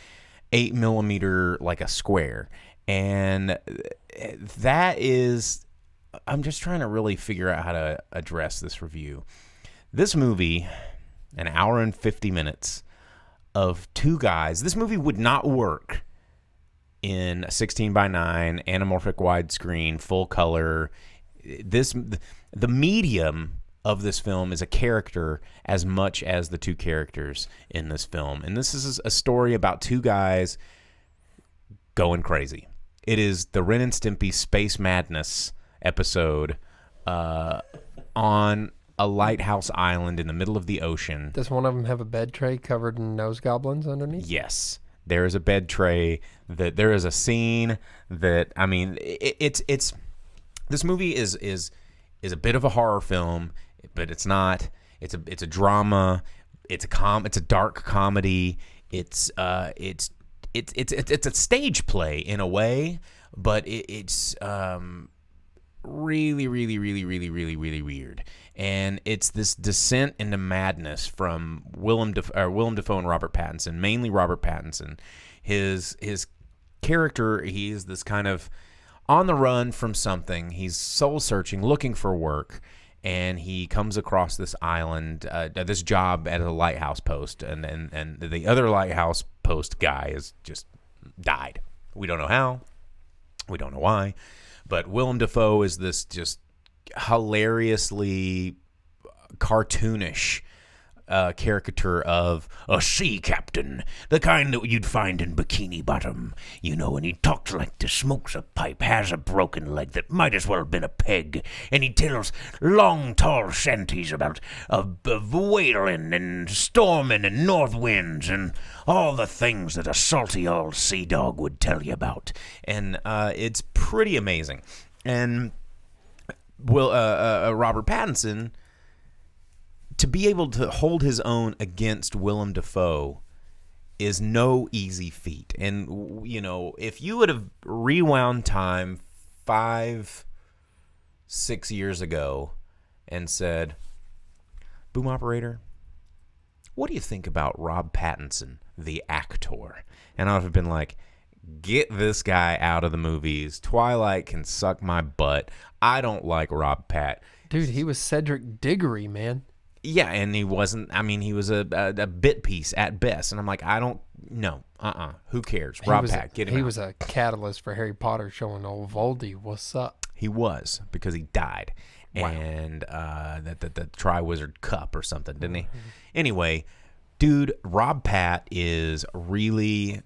8mm, like a square. And that is, I'm just trying to really figure out how to address this review. This movie, an hour and 50 minutes of two guys. This movie would not work in a 16:9 anamorphic widescreen, full color. The medium of this film is a character as much as the two characters in this film. And this is a story about two guys going crazy. It is the Ren and Stimpy Space Madness episode on a lighthouse island in the middle of the ocean. Does one of them have a bed tray covered in nose goblins underneath? Yes. There is a bed tray. That there is a scene that, I mean, it's this movie is a bit of a horror film, but it's not. It's a drama. It's a dark comedy. It's a stage play in a way, but it's really weird. And it's this descent into madness from Willem Dafoe and Robert Pattinson, mainly Robert Pattinson. His character, he is this kind of on the run from something. He's soul searching, looking for work, and he comes across this island, this job at a lighthouse post, and the other lighthouse post guy has just died. We don't know how, we don't know why, but Willem Dafoe is this just hilariously cartoonish caricature of a sea captain, the kind that you'd find in Bikini Bottom, you know, and he talks like this, smokes a pipe, has a broken leg that might as well have been a peg, and he tells long, tall shanties about whaling and storming and north winds and all the things that a salty old sea dog would tell you about. And it's pretty amazing. And Robert Pattinson, to be able to hold his own against Willem Dafoe is no easy feat. And, you know, if you would have rewound time 5-6 years ago and said, boom operator, what do you think about Rob Pattinson, the actor? And I would have been like, get this guy out of the movies. Twilight can suck my butt. I don't like Rob Pat. Dude, he was Cedric Diggory, man. Yeah, and he wasn't, I mean, he was a bit piece at best. And I'm like, I don't, no, who cares? Rob Pat, get him out. He was a catalyst for Harry Potter showing old Voldy what's up. He was, because he died. Wow. And the Triwizard Cup or something, didn't he? Anyway, dude, Rob Pat is really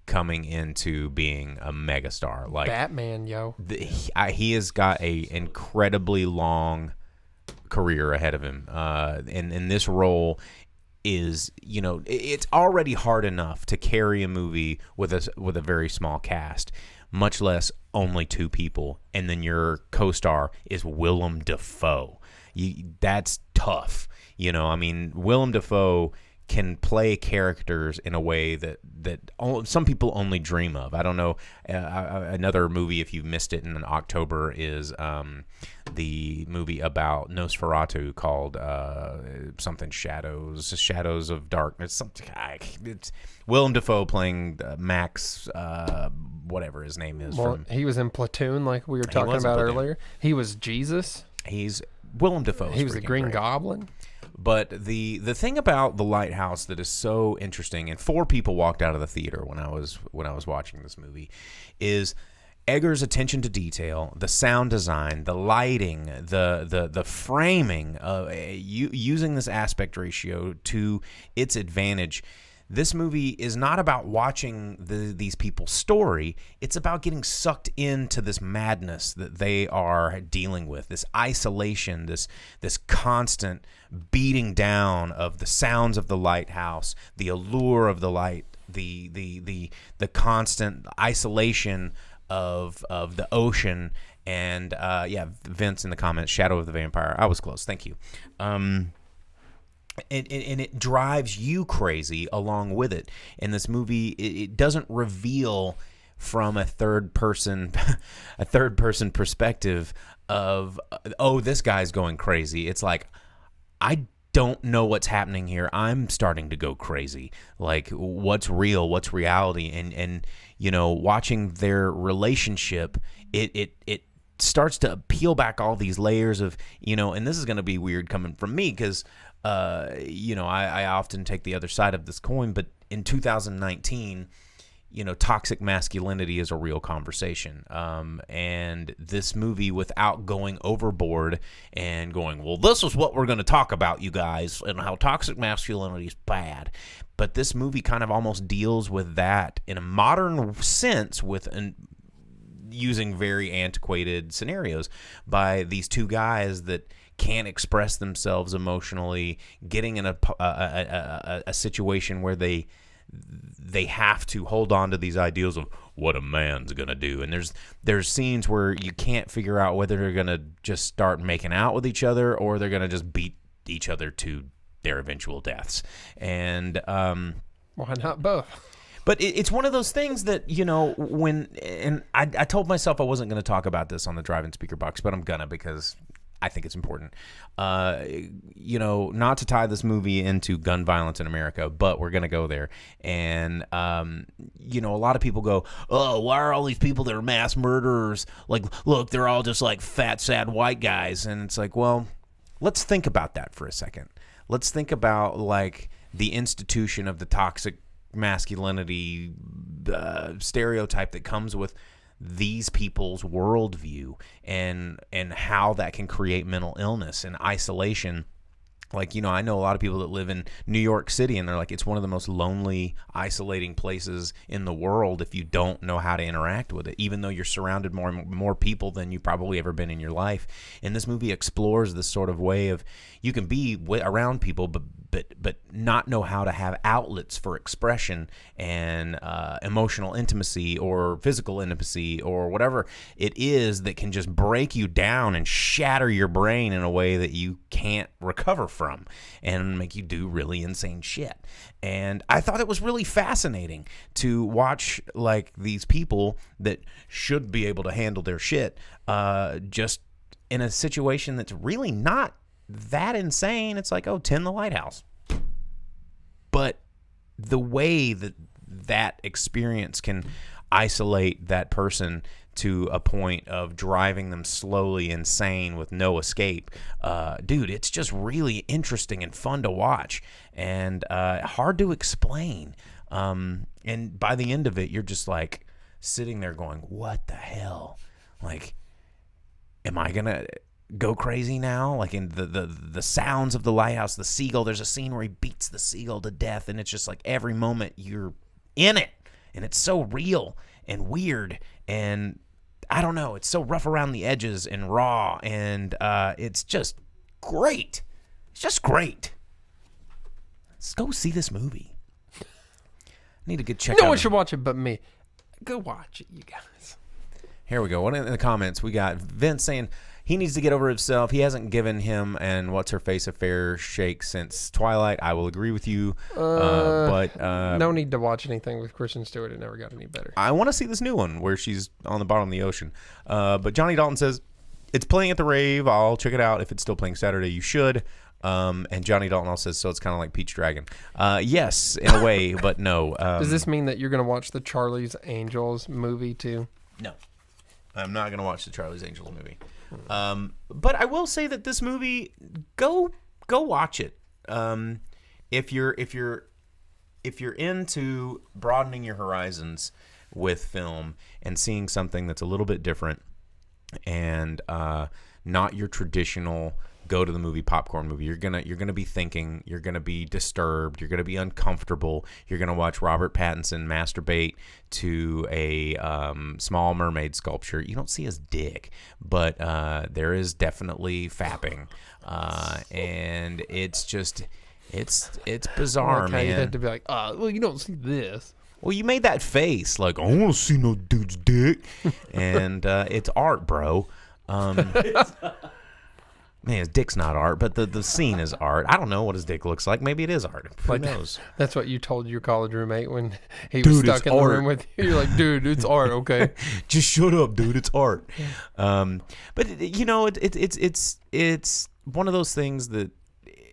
coming into being a megastar. Like Batman, yo. He has got a incredibly long career ahead of him, and this role is, you know, it's already hard enough to carry a movie with a very small cast, much less only two people, and then your co-star is Willem Dafoe. That's tough, you know. I mean, Willem Dafoe can play characters in a way that some people only dream of. I don't know. Another movie, if you missed it in October, is the movie about Nosferatu called something Shadows of Darkness. Something. It's Willem Dafoe playing Max, whatever his name is. Well, he was in Platoon, like we were talking about earlier. He was Jesus. He's Willem Dafoe. He was the Green Goblin. But the thing about The Lighthouse that is so interesting, and 4 people walked out of the theater when I was watching this movie, is Egger's attention to detail, the sound design, the lighting, the framing of using this aspect ratio to its advantage. this movie is not about watching these people's story. It's about getting sucked into this madness that they are dealing with, this isolation, this constant beating down of the sounds of the lighthouse, the allure of the light, the constant isolation of the ocean. And Vince in the comments, Shadow of the Vampire. I was close. Thank you. And it drives you crazy along with it. In this movie, it doesn't reveal from a third person perspective of, oh, this guy's going crazy. It's like, I don't know what's happening here. I'm starting to go crazy. Like, what's real? What's reality? And watching their relationship, it starts to peel back all these layers of, and this is going to be weird coming from me because I often take the other side of this coin, but in 2019, toxic masculinity is a real conversation. And this movie, without going overboard and going, well, this is what we're going to talk about, you guys, and how toxic masculinity is bad. But this movie kind of almost deals with that in a modern sense using very antiquated scenarios by these two guys that can't express themselves emotionally, getting in a situation where they have to hold on to these ideals of what a man's gonna do. And there's scenes where you can't figure out whether they're gonna just start making out with each other or they're gonna just beat each other to their eventual deaths. And why not both? But it's one of those things that, I told myself I wasn't going to talk about this on the Drive-In Speakerbox, but I'm going to because I think it's important. Not to tie this movie into gun violence in America, but we're going to go there. And, a lot of people go, oh, why are all these people that are mass murderers? Like, look, they're all just like fat, sad white guys. And it's like, well, let's think about that for a second. Let's think about, like, the institution of the toxic masculinity stereotype that comes with these people's worldview and how that can create mental illness and isolation. Like, I know a lot of people that live in New York City, and they're like, it's one of the most lonely, isolating places in the world if you don't know how to interact with it, even though you're surrounded more people than you've probably ever been in your life. And this movie explores this sort of way of you can be around people, but not know how to have outlets for expression and emotional intimacy or physical intimacy or whatever it is that can just break you down and shatter your brain in a way that you can't recover from and make you do really insane shit. And I thought it was really fascinating to watch, like, these people that should be able to handle their shit just in a situation that's really not that insane. It's like, oh, tend the lighthouse. But the way that experience can isolate that person to a point of driving them slowly insane with no escape, dude, it's just really interesting and fun to watch and hard to explain. And by the end of it, you're just like sitting there going, what the hell? Like, am I gonna go crazy now? Like, in the sounds of the lighthouse, the seagull, there's a scene where he beats the seagull to death, and it's just like every moment you're in it, and it's so real and weird, and I don't know, it's so rough around the edges and raw, and it's just great. It's just great. Let's go see this movie. I need to get checked out. No one should watch it but me. Go watch it, you guys. Here we go. One in the comments, we got Vince saying he needs to get over himself. He hasn't given him and What's Her Face a fair shake since Twilight. I will agree with you. But no need to watch anything with Kristen Stewart. It never got any better. I want to see this new one where she's on the bottom of the ocean. But Johnny Dalton says, it's playing at the rave. I'll check it out. If it's still playing Saturday, you should. And Johnny Dalton also says, so it's kind of like Peach Dragon. Yes, in a way, but no. Does this mean that you're going to watch the Charlie's Angels movie too? No. I'm not going to watch the Charlie's Angels movie. But I will say that this movie, go watch it. If you're into broadening your horizons with film and seeing something that's a little bit different and not your traditional go to the movie, popcorn movie. You're gonna be thinking. You're gonna be disturbed. You're gonna be uncomfortable. You're gonna watch Robert Pattinson masturbate to a Small Mermaid sculpture. You don't see his dick, but there is definitely fapping, and it's just it's bizarre, Like how man. you had to be like, well, you don't see this. Well, you made that face like, I don't want to see no dude's dick. And it's art, bro. Man, his dick's not art, but the scene is art. I don't know what his dick looks like. Maybe it is art. Who knows? That's what you told your college roommate when he was stuck in the room with you. You're like, dude, it's art, okay? Just shut up, dude. It's art. But you know, it's one of those things that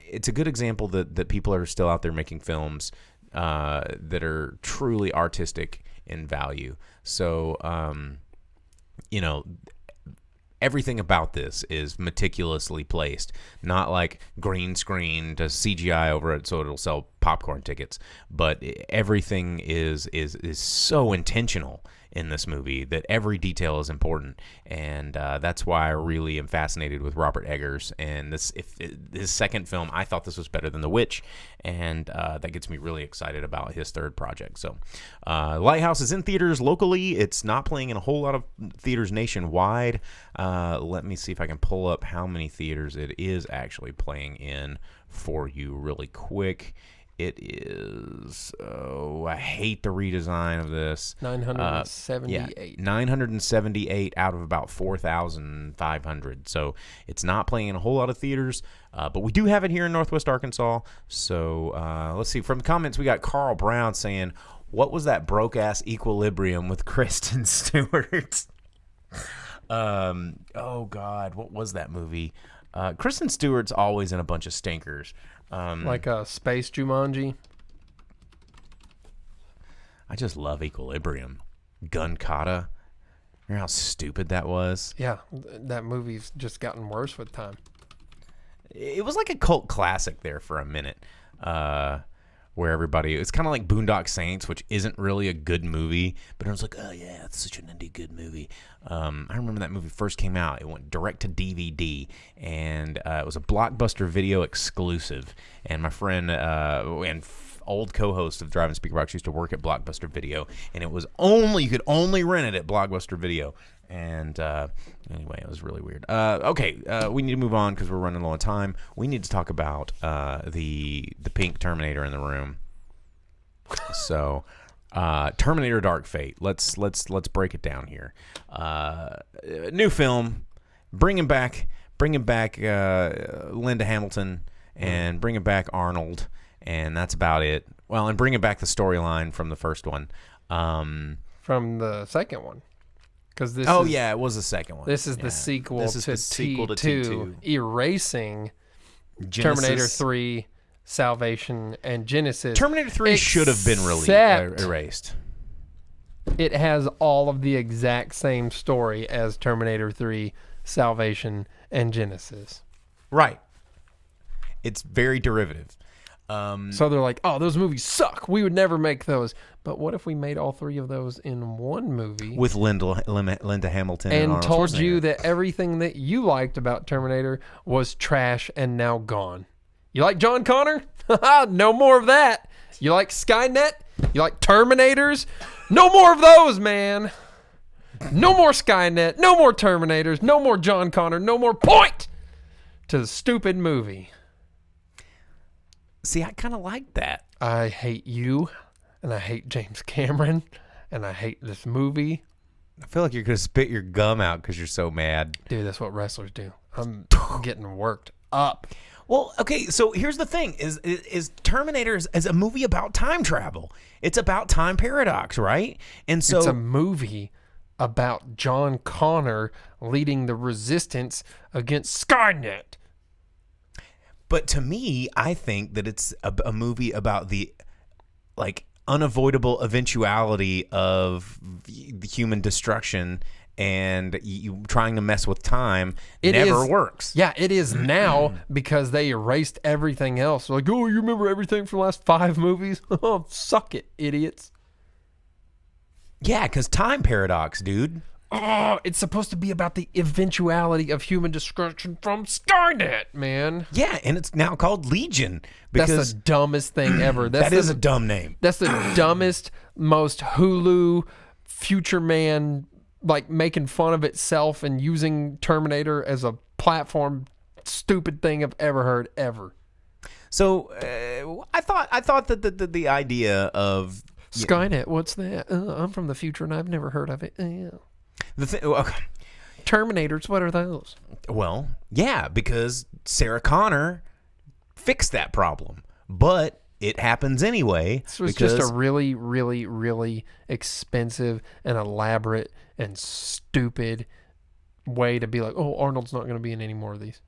it's a good example that people are still out there making films that are truly artistic in value. So, you know, everything about this is meticulously placed, not like green screen to CGI over it so it'll sell popcorn tickets, but everything is so intentional in this movie that every detail is important, and that's why I really am fascinated with Robert Eggers. And his second film, I thought this was better than The Witch, and that gets me really excited about his third project. So Lighthouse is in theaters locally. It's not playing in a whole lot of theaters nationwide. Let me see if I can pull up how many theaters it is actually playing in for you really quick. It is, I hate the redesign of this. 978. 978 out of about 4,500. So it's not playing in a whole lot of theaters, but we do have it here in Northwest Arkansas. So let's see. From the comments, we got Carl Brown saying, what was that broke-ass Equilibrium with Kristen Stewart? Oh, God, what was that movie? Kristen Stewart's always in a bunch of stinkers. Like a Space Jumanji. I just love Equilibrium. Gun Kata. Remember how stupid that was? Yeah, that movie's just gotten worse with time. It was like a cult classic there for a minute. Where everybody, it's kind of like Boondock Saints, which isn't really a good movie, but everyone's like, oh yeah, it's such an indie good movie. I remember that movie first came out. It went direct to DVD, and it was a Blockbuster Video exclusive. And my friend old co-host of Driving Speakerbox used to work at Blockbuster Video, and it was you could only rent it at Blockbuster Video. And anyway, it was really weird. Okay, we need to move on because we're running low on time. We need to talk about the pink Terminator in the room. So, Terminator: Dark Fate. Let's break it down here. New film, bringing back Linda Hamilton and bringing back Arnold, and that's about it. Well, and bringing back the storyline from the first one. From the second one. This yeah, it was the second one. This is the sequel This is to the sequel to T2. Erasing Genesis. Terminator 3, Salvation, and Genesis. Terminator 3 should have been erased. It has all of the exact same story as Terminator 3, Salvation, and Genesis. Right. It's very derivative. So they're like, oh, those movies suck. We would never make those. But what if we made all three of those in one movie? With Linda Hamilton and Arnold told Schwarzenegger. you that everything that you liked about Terminator was trash and now gone. You like John Connor? No more of that. You like Skynet? You like Terminators? No more of those, man. No more Skynet. No more Terminators. No more John Connor. No more point to the stupid movie. See, I kind of like that. I hate you, and I hate James Cameron, and I hate this movie. I feel like you're going to spit your gum out because you're so mad. Dude, that's what wrestlers do. I'm getting worked up. Well, okay, so here's the thing. Is Terminator is a movie about time travel. It's about time paradox, right? And so it's a movie about John Connor leading the resistance against Skynet. But to me, I think that it's a movie about the unavoidable eventuality of the human destruction, and you trying to mess with time works. Yeah, it is now because they erased everything else. Like, oh, you remember everything from the last 5 movies? Oh, suck it, idiots. Yeah, because time paradox, dude. Oh, it's supposed to be about the eventuality of human destruction from Skynet, man. Yeah, and it's now called Legion That's because the dumbest thing ever. that is a dumb name. That's the dumbest, most Hulu, Future Man, like making fun of itself and using Terminator as a platform, stupid thing I've ever heard ever. So I thought that the idea of Skynet, what's that? I'm from the future and I've never heard of it. Yeah. okay. Terminators, what are those? Well, yeah, because Sarah Connor fixed that problem, but it happens anyway. This was because just a really, really, really expensive and elaborate and stupid way to be like, oh, Arnold's not going to be in any more of these.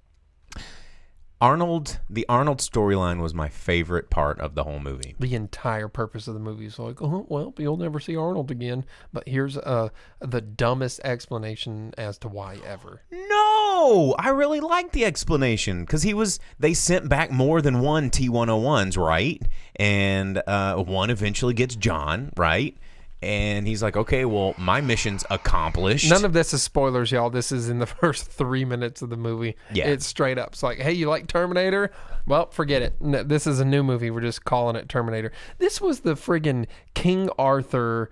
the Arnold storyline was my favorite part of the whole movie. The entire purpose of the movie is like, oh, well, you'll never see Arnold again. But here's the dumbest explanation as to why ever. No, I really liked the explanation because they sent back more than one T-101s, right? And one eventually gets John, right? And he's like, okay, well, my mission's accomplished. None of this is spoilers, y'all. This is in the first 3 minutes of the movie. Yeah. It's straight up. It's like, hey, you like Terminator? Well, forget it. No, this is a new movie. We're just calling it Terminator. This was the friggin' King Arthur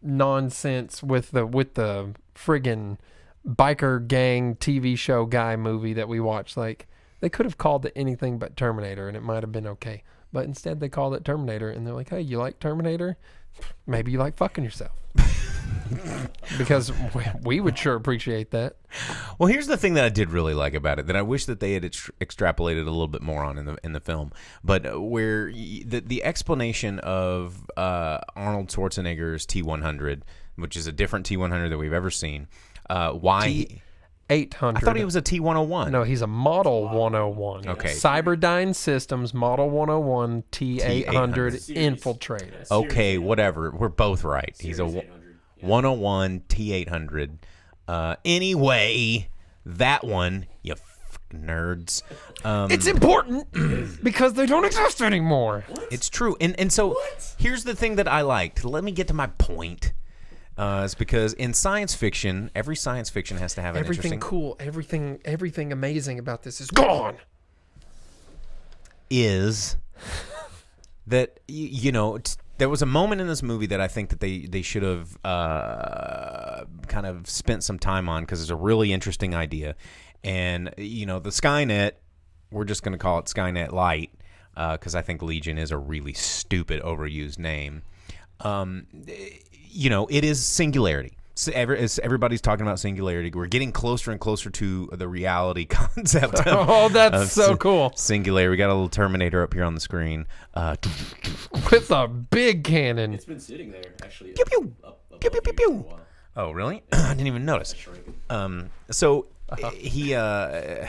nonsense with the friggin' biker gang TV show guy movie that we watched. Like, they could have called it anything but Terminator, and it might have been okay. But instead, they called it Terminator, and they're like, hey, you like Terminator? Maybe you like fucking yourself. Because we would sure appreciate that. Well, here's the thing that I did really like about it that I wish that they had extrapolated a little bit more on in the film, but where the explanation of Arnold Schwarzenegger's T-100, which is a different T-100 that we've ever seen, why... T-800. I thought he was a T-101. No, he's a Model 101. Okay. Cyberdyne Systems Model 101 T-800 Infiltrator. Okay, whatever. We're both right. He's a 101 T-800. Anyway, that one, you nerds. It's important because they don't exist anymore. It's true. And so here's the thing that I liked. Let me get to my point. It's because in science fiction, every science fiction has to have an everything cool, everything amazing about this is gone. Is that there was a moment in this movie that I think that they should have kind of spent some time on because it's a really interesting idea, and the Skynet, we're just going to call it Skynet Light because I think Legion is a really stupid overused name. It is singularity. So as everybody's talking about singularity, we're getting closer and closer to the reality concept. That's so cool. Singularity. We got a little Terminator up here on the screen. With a big cannon. It's been sitting there, actually. Pew, pew. Up Pew, pew, pew, pew. Oh, really? I didn't even notice. So he... I'm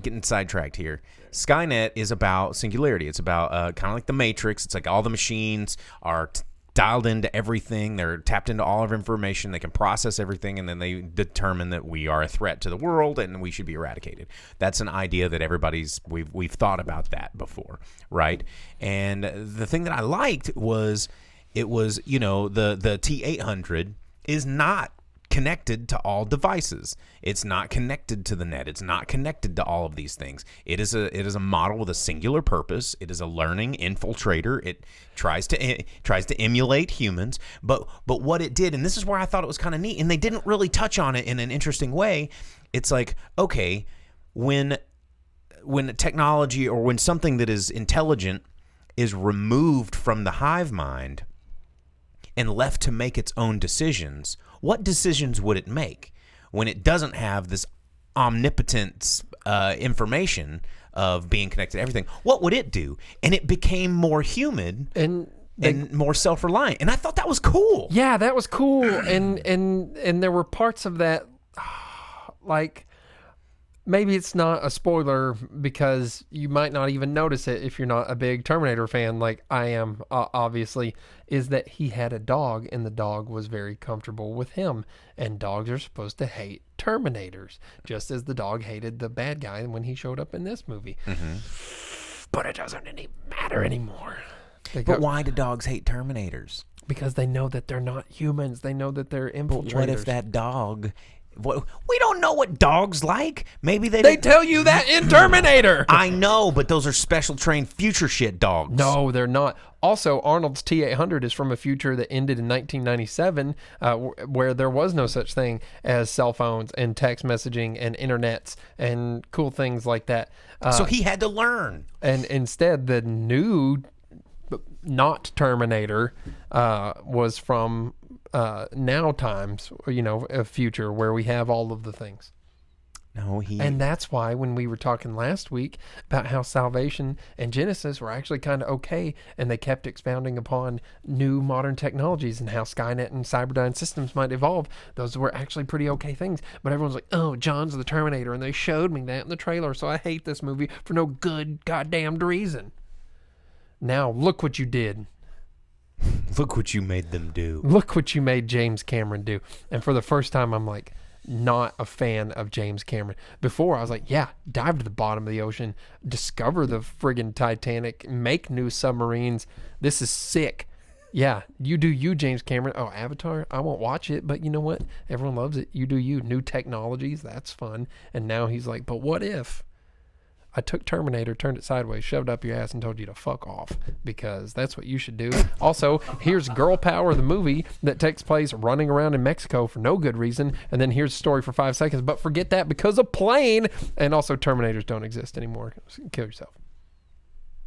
getting sidetracked here. Skynet is about singularity. It's about kind of like the Matrix. It's like all the machines are... dialed into everything. They're tapped into all of information. They can process everything, and then they determine that we are a threat to the world and we should be eradicated. That's an idea that we've thought about that before, right? And the thing that I liked was the T-800 is not connected to all devices. It's not connected to the net. It's not connected to all of these things. It is a model with a singular purpose. It is a learning infiltrator. It tries to emulate humans. But what it did, and this is where I thought it was kind of neat, and they didn't really touch on it in an interesting way. It's like, okay, when technology or when something that is intelligent is removed from the hive mind and left to make its own decisions, what decisions would it make when it doesn't have this omnipotent information of being connected to everything? What would it do? And it became more human and more self-reliant. And I thought that was cool. Yeah, that was cool. And there were parts of that, like, maybe it's not a spoiler because you might not even notice it if you're not a big Terminator fan like I am, obviously, is that he had a dog and the dog was very comfortable with him. And dogs are supposed to hate Terminators, just as the dog hated the bad guy when he showed up in this movie. Mm-hmm. But it doesn't matter anymore. But why do dogs hate Terminators? Because they know that they're not humans. They know that they're infiltrators. What if that dog? We don't know what dogs like. Maybe They tell you that in Terminator. I know, but those are special trained future shit dogs. No, they're not. Also, Arnold's T-800 is from a future that ended in 1997, where there was no such thing as cell phones and text messaging and internets and cool things like that. So he had to learn. And instead, the new, not Terminator, was from now times, a future where we have all of the things. No, And that's why when we were talking last week about how Salvation and Genesis were actually kind of okay, and they kept expounding upon new modern technologies and how Skynet and Cyberdyne systems might evolve, those were actually pretty okay things. But everyone's like, oh, John's the Terminator, and they showed me that in the trailer, so I hate this movie for no good goddamned reason. Now, look what you did. Look what you made them do. Look what you made James Cameron do. And for the first time, I'm like, not a fan of James Cameron. Before, I was like, yeah, dive to the bottom of the ocean, discover the friggin' Titanic, make new submarines. This is sick. Yeah, you do you, James Cameron. Oh, Avatar? I won't watch it, but you know what? Everyone loves it. You do you. New technologies, that's fun. And now he's like, but what if I took Terminator, turned it sideways, shoved up your ass, and told you to fuck off, because that's what you should do. Also, here's Girl Power, the movie that takes place running around in Mexico for no good reason, and then here's the story for 5 seconds, but forget that because of plane. And also, Terminators don't exist anymore. Kill yourself.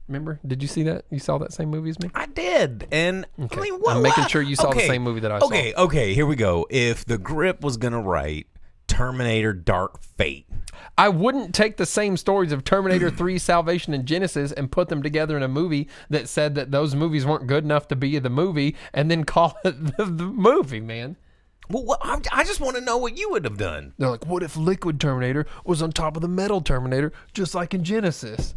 Remember? Did you see that? You saw that same movie as me? I did. And Okay. I mean, what, I'm making sure you saw the same movie that I saw. Okay, here we go. If the Grip was going to write Terminator Dark Fate, I wouldn't take the same stories of Terminator 3, Salvation, and Genesis and put them together in a movie that said that those movies weren't good enough to be the movie and then call it the movie, man. well, I just want to know what you would have done. They're like, what if Liquid Terminator was on top of the Metal Terminator, just like in Genesis?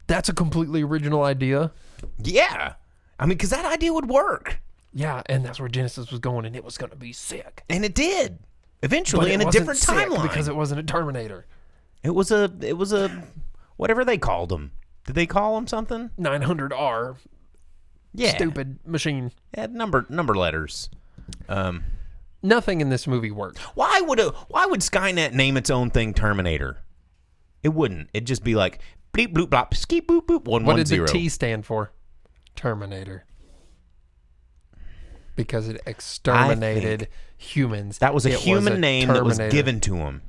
That's a completely original idea. Yeah. I mean, because that idea would work. Yeah, and that's where Genesis was going, and it was going to be sick. And it did. Eventually, But it in a wasn't different sick timeline. because it wasn't a Terminator. It was a whatever they called them. Did they call them something? 900R. Yeah. Stupid machine. It had number letters. Nothing in this movie worked. Why would Skynet name its own thing Terminator? It wouldn't. It'd just be like bleep bloop blop ski boop boop 110. What did the T stand for? Terminator. Because it exterminated humans. That was a human name that was Terminator. given to him.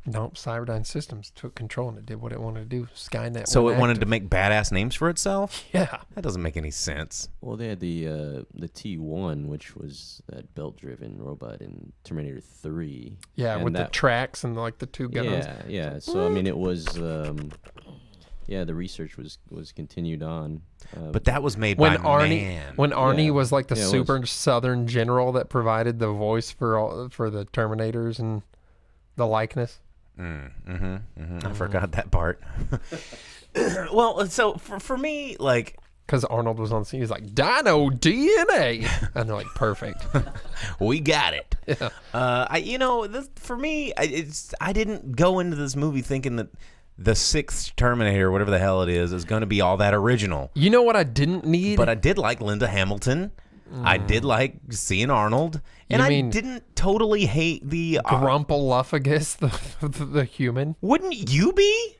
Nope, Cyberdyne Systems took control and it did what it wanted to do. Skynet. So went it wanted to active. make badass names for itself? Yeah. That doesn't make any sense. Well, they had the T1, which was that belt-driven robot in Terminator 3. Yeah, and with the tracks and like the two guns. Yeah. So I mean, it was the research was continued on. But that was made When by Arnie, man. when Arnie Yeah. was like the Yeah, it super was. southern general that provided the voice for the Terminators and the likeness. I forgot that part. Well, so for me, like, Because Arnold was on scene, he's like, Dino DNA, and they're like, perfect. we got it. Yeah. For me, I didn't go into this movie thinking that the sixth Terminator, whatever the hell it is going to be all that original. You know what I didn't need? But I did like Linda Hamilton. I did like seeing Arnold, and You I mean didn't totally hate the. Grumpaluffagus, the human. Wouldn't you be?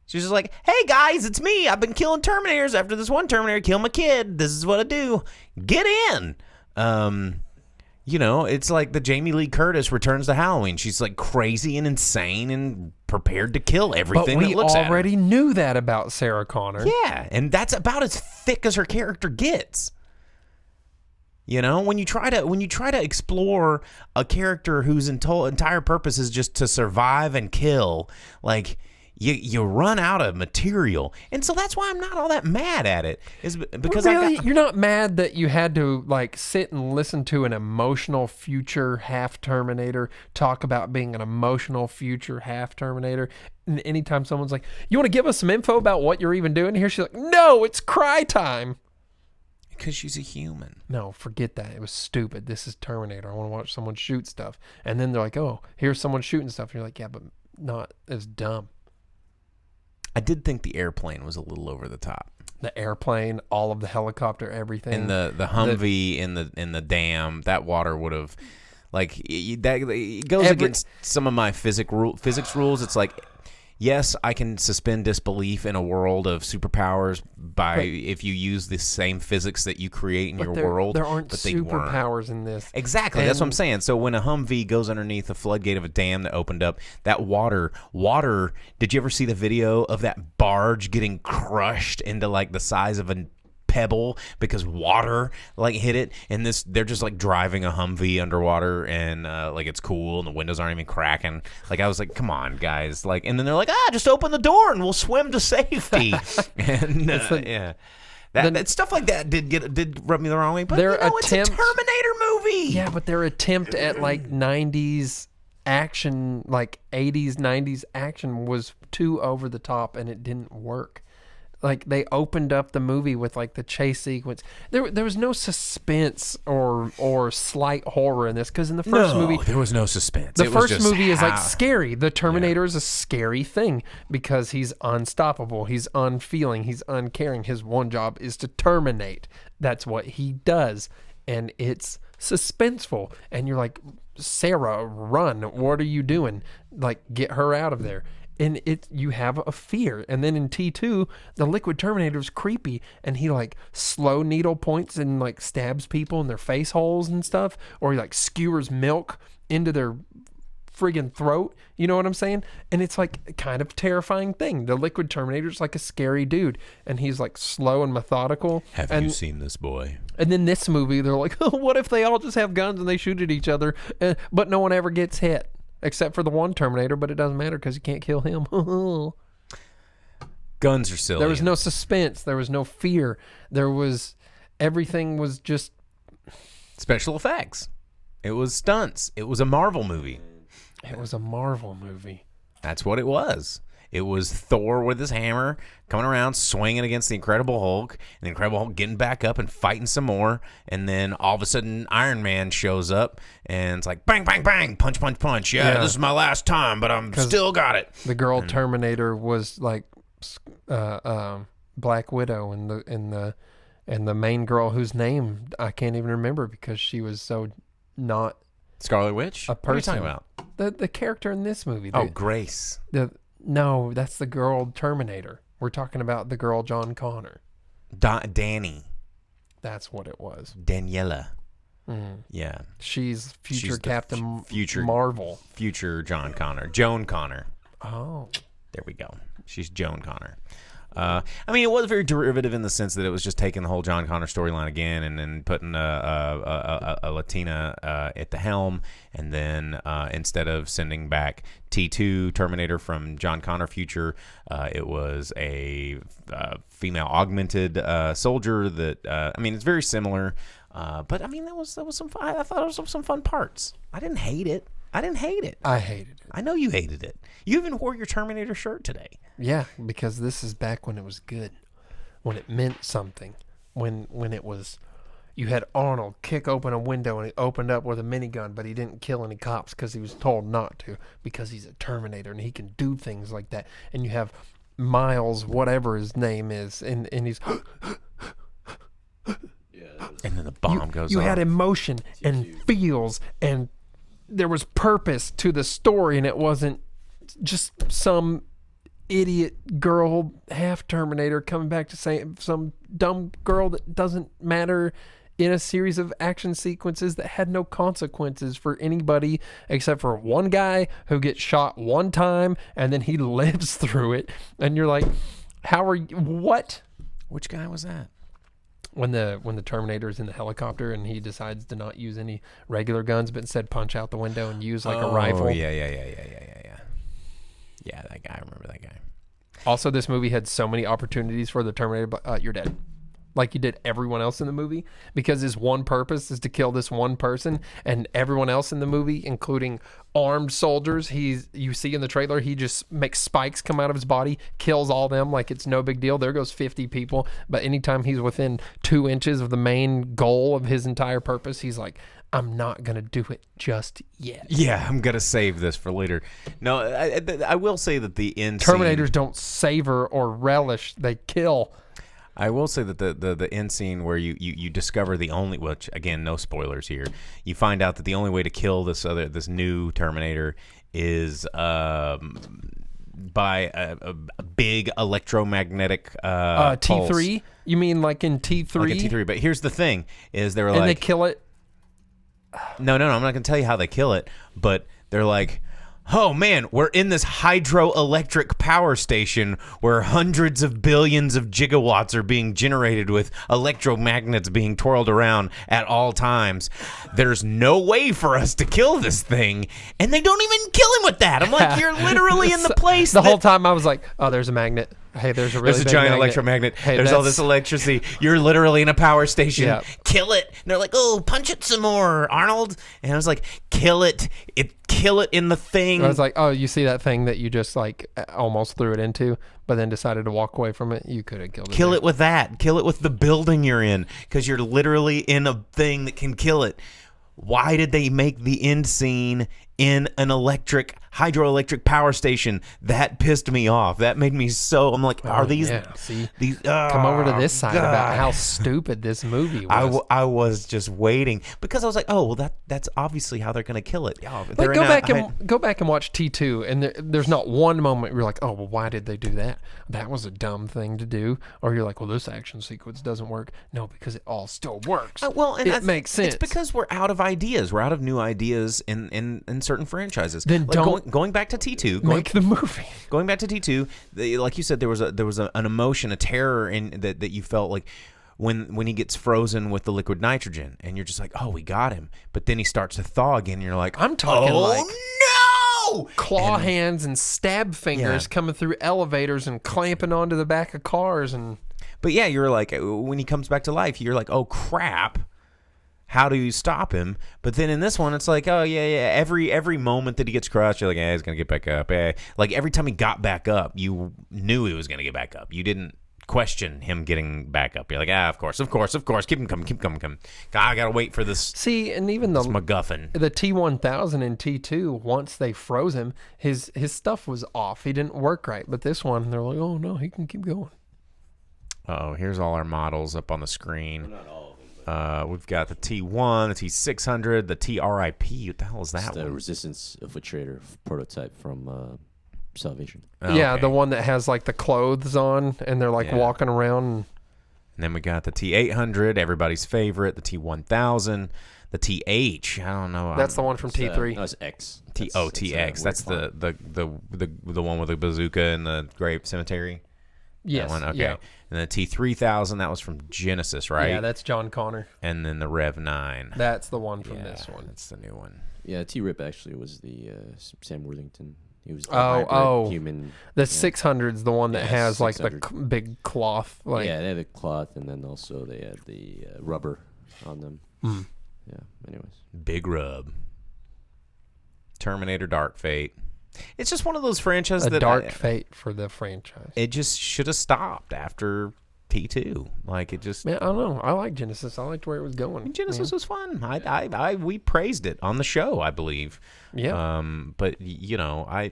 She's just like, hey guys, it's me. I've been killing Terminators after this one Terminator killed my kid. This is what I do. Get in. It's like the Jamie Lee Curtis Returns to Halloween. She's like crazy and insane and prepared to kill But everything we that looks at her. already knew that about Sarah Connor. Yeah, and that's about as thick as her character gets. When you try to explore a character whose entire purpose is just to survive and kill, like you run out of material, and so that's why I'm not all that mad at it. Is because You're not mad that you had to like sit and listen to an emotional future half Terminator talk about being an emotional future half Terminator. And anytime someone's like, "You want to give us some info about what you're even doing here?" She's like, "No, it's cry time." because she's a human. No, forget that. It was stupid. This is Terminator. I want to watch someone shoot stuff. And then they're like, "Oh, here's someone shooting stuff." And you're like, "Yeah, but not as dumb." I did think the airplane was a little over the top. the airplane, all of the helicopter, everything. And the Humvee in the dam, that water would have, like, it goes against some of my physics rules. It's like, yes, I can suspend disbelief in a world of superpowers if you use the same physics that you create in your world. There aren't superpowers in this. Exactly. That's what I'm saying. So when a Humvee goes underneath the floodgate of a dam that opened up, that water, did you ever see the video of that barge getting crushed into like the size of a pebble because water like hit it? And they're just like driving a Humvee underwater, and like it's cool, and the windows aren't even cracking. Like, I was like, come on, guys. Like, and then they're like, just open the door and we'll swim to safety. And yeah, that stuff like that did rub me the wrong way. But it's a Terminator movie. Yeah, but their attempt at like 90s action, like 80s 90s action, was too over the top, and it didn't work. Like, they opened up the movie with like the chase sequence. There was no suspense or slight horror in this, because in the first movie there was no suspense. The first movie is like scary. The Terminator is a scary thing because he's unstoppable. He's unfeeling. He's uncaring. His one job is to terminate. That's what he does, and it's suspenseful. And you're like, Sarah, run! What are you doing? Like, get her out of there. And you have a fear. And then in T2, the Liquid Terminator is creepy, and he like slow needle points and like stabs people in their face holes and stuff, or he like skewers milk into their friggin' throat. You know what I'm saying? And it's like kind of terrifying thing. The Liquid Terminator is like a scary dude, and he's like slow and methodical. Have you seen this boy? And then this movie, they're like, oh, what if they all just have guns and they shoot at each other, but no one ever gets hit? Except for the one Terminator, but it doesn't matter because you can't kill him. Guns are silly. There was no suspense. There was no fear. Everything was just special effects. It was stunts. It was a Marvel movie. It was a Marvel movie. That's what it was. It was Thor with his hammer coming around, swinging against the Incredible Hulk, and the Incredible Hulk getting back up and fighting some more. And then all of a sudden, Iron Man shows up, and it's like, bang, bang, bang, punch, punch, punch. Yeah, this is my last time, but I'm still got it. The girl Terminator was like Black Widow, and the main girl whose name I can't even remember because she was so not Scarlet Witch. A person. What are you talking about? The character in this movie. Grace. No, that's the girl Terminator. We're talking about the girl John Connor. Danny. That's what it was. Daniela. Mm. Yeah. She's Captain future Marvel. Future John Connor. Joan Connor. Oh. There we go. She's Joan Connor. I mean, it was very derivative in the sense that it was just taking the whole John Connor storyline again and then putting a Latina at the helm, and then instead of sending back T2 Terminator from John Connor future, it was a female augmented soldier that I mean, it's very similar, but I mean, that was some fun. I thought it was some fun parts. I didn't hate it. I hated it. I know you hated it. You even wore your Terminator shirt today. Yeah, because this is back when it was good, when it meant something, when it was, you had Arnold kick open a window and he opened up with a minigun, but he didn't kill any cops because he was told not to, because he's a Terminator and he can do things like that. And you have Miles, whatever his name is, and he's and then the bomb goes off. You had emotion and feels, and there was purpose to the story, and it wasn't just some idiot girl half Terminator coming back to say some dumb girl that doesn't matter in a series of action sequences that had no consequences for anybody except for one guy who gets shot one time and then he lives through it, and you're like, how are you, what? Which guy was that? When the Terminator is in the helicopter and he decides to not use any regular guns but instead punch out the window and use like a rifle. Oh, yeah. Yeah, that guy. I remember that guy. Also, this movie had so many opportunities for the Terminator, but you're dead. Like you did everyone else in the movie, because his one purpose is to kill this one person, and everyone else in the movie, including armed soldiers, you see in the trailer, he just makes spikes come out of his body, kills all them like it's no big deal. There goes 50 people. But anytime he's within 2 inches of the main goal of his entire purpose, he's like, I'm not going to do it just yet. Yeah, I'm going to save this for later. No, I will say that the end Terminators don't savor or relish, they kill. I will say that the end scene where you discover the only, which again, no spoilers here. You find out that the only way to kill this new Terminator is by a big electromagnetic T3. pulse. You mean like in T3? Like a T3. But here's the thing: is they're and like, they kill it. No. I'm not gonna tell you how they kill it, but they're like, oh man, we're in this hydroelectric power station where hundreds of billions of gigawatts are being generated with electromagnets being twirled around at all times. There's no way for us to kill this thing, and they don't even kill him with that. I'm like, you're literally in the place. The whole time I was like, oh, there's a magnet. Hey, there's a really There's a big giant magnet. electromagnet. Hey, there's all this electricity. You're literally in a power station. Yeah. Kill it. And they're like, oh, punch it some more, Arnold. And I was like, kill it. Kill it in the thing. I was like, oh, you see that thing that you just like almost threw it into, but then decided to walk away from it? You could have killed it. Kill it with that. Kill it with the building you're in, because you're literally in a thing that can kill it. Why did they make the end scene in an hydroelectric power station? That pissed me off. That made me so. I'm like, are these? Yeah, see, these? come over to this side about God. how stupid this movie was. I was just waiting because I was like, oh well, that's obviously how they're gonna kill it. Yeah, But go back and watch T2, and there's not one moment where you're like, oh well, why did they do that? That was a dumb thing to do. Or you're like, well, this action sequence doesn't work. No, because it all still works. Well, and it makes sense. It's because we're out of ideas. We're out of new ideas in certain franchises. Then like don't going back to T2. Make the movie. Going back to T2, like you said, there was an emotion, a terror in that you felt like when he gets frozen with the liquid nitrogen, and you're just like, oh, we got him. But then he starts to thaw again, and you're like, I'm talking like no! Claw hands and stab fingers coming through elevators and clamping onto the back of cars. But yeah, you're like, when he comes back to life, you're like, oh crap. How do you stop him? But then in this one, it's like, oh yeah. Every moment that he gets crushed, you're like, he's gonna get back up. Like every time he got back up, you knew he was gonna get back up. You didn't question him getting back up. You're like, of course. Keep him coming. I gotta wait for this. See, and even this MacGuffin. The T1000 and T2, once they froze him, his stuff was off. He didn't work right. But this one, they're like, oh no, he can keep going. Oh, here's all our models up on the screen. We've got the T1, the T600, the TRIP. What the hell is that it's one? the Resistance Infiltrator prototype from Salvation. Oh, yeah, okay. the one that has like the clothes on, and they're like walking around. And then we got the T800, everybody's favorite, the T1000, the TH. I don't know. That's the one from T3. No, it's X. TX. That's the one with the bazooka in the Grave Cemetery. Yes. That one? Okay. Yeah. And the T3000, that was from Genesis, right? Yeah, that's John Connor. And then the Rev 9. That's the one from this one. That's the new one. Yeah, T-Rip actually was the Sam Worthington. He was the hybrid human. The 600's the one that has like the 600. big cloth. Like yeah, they had the cloth, and then also they had the rubber on them. Mm. Yeah. Anyways, Big Rub. Terminator Dark Fate. It's just one of those franchises a that dark fate for the franchise. It just should have stopped after T2. Like it just. Man, I don't know. I like Genesis. I liked where it was going. Genesis was fun. We praised it on the show, I believe. Yeah. But I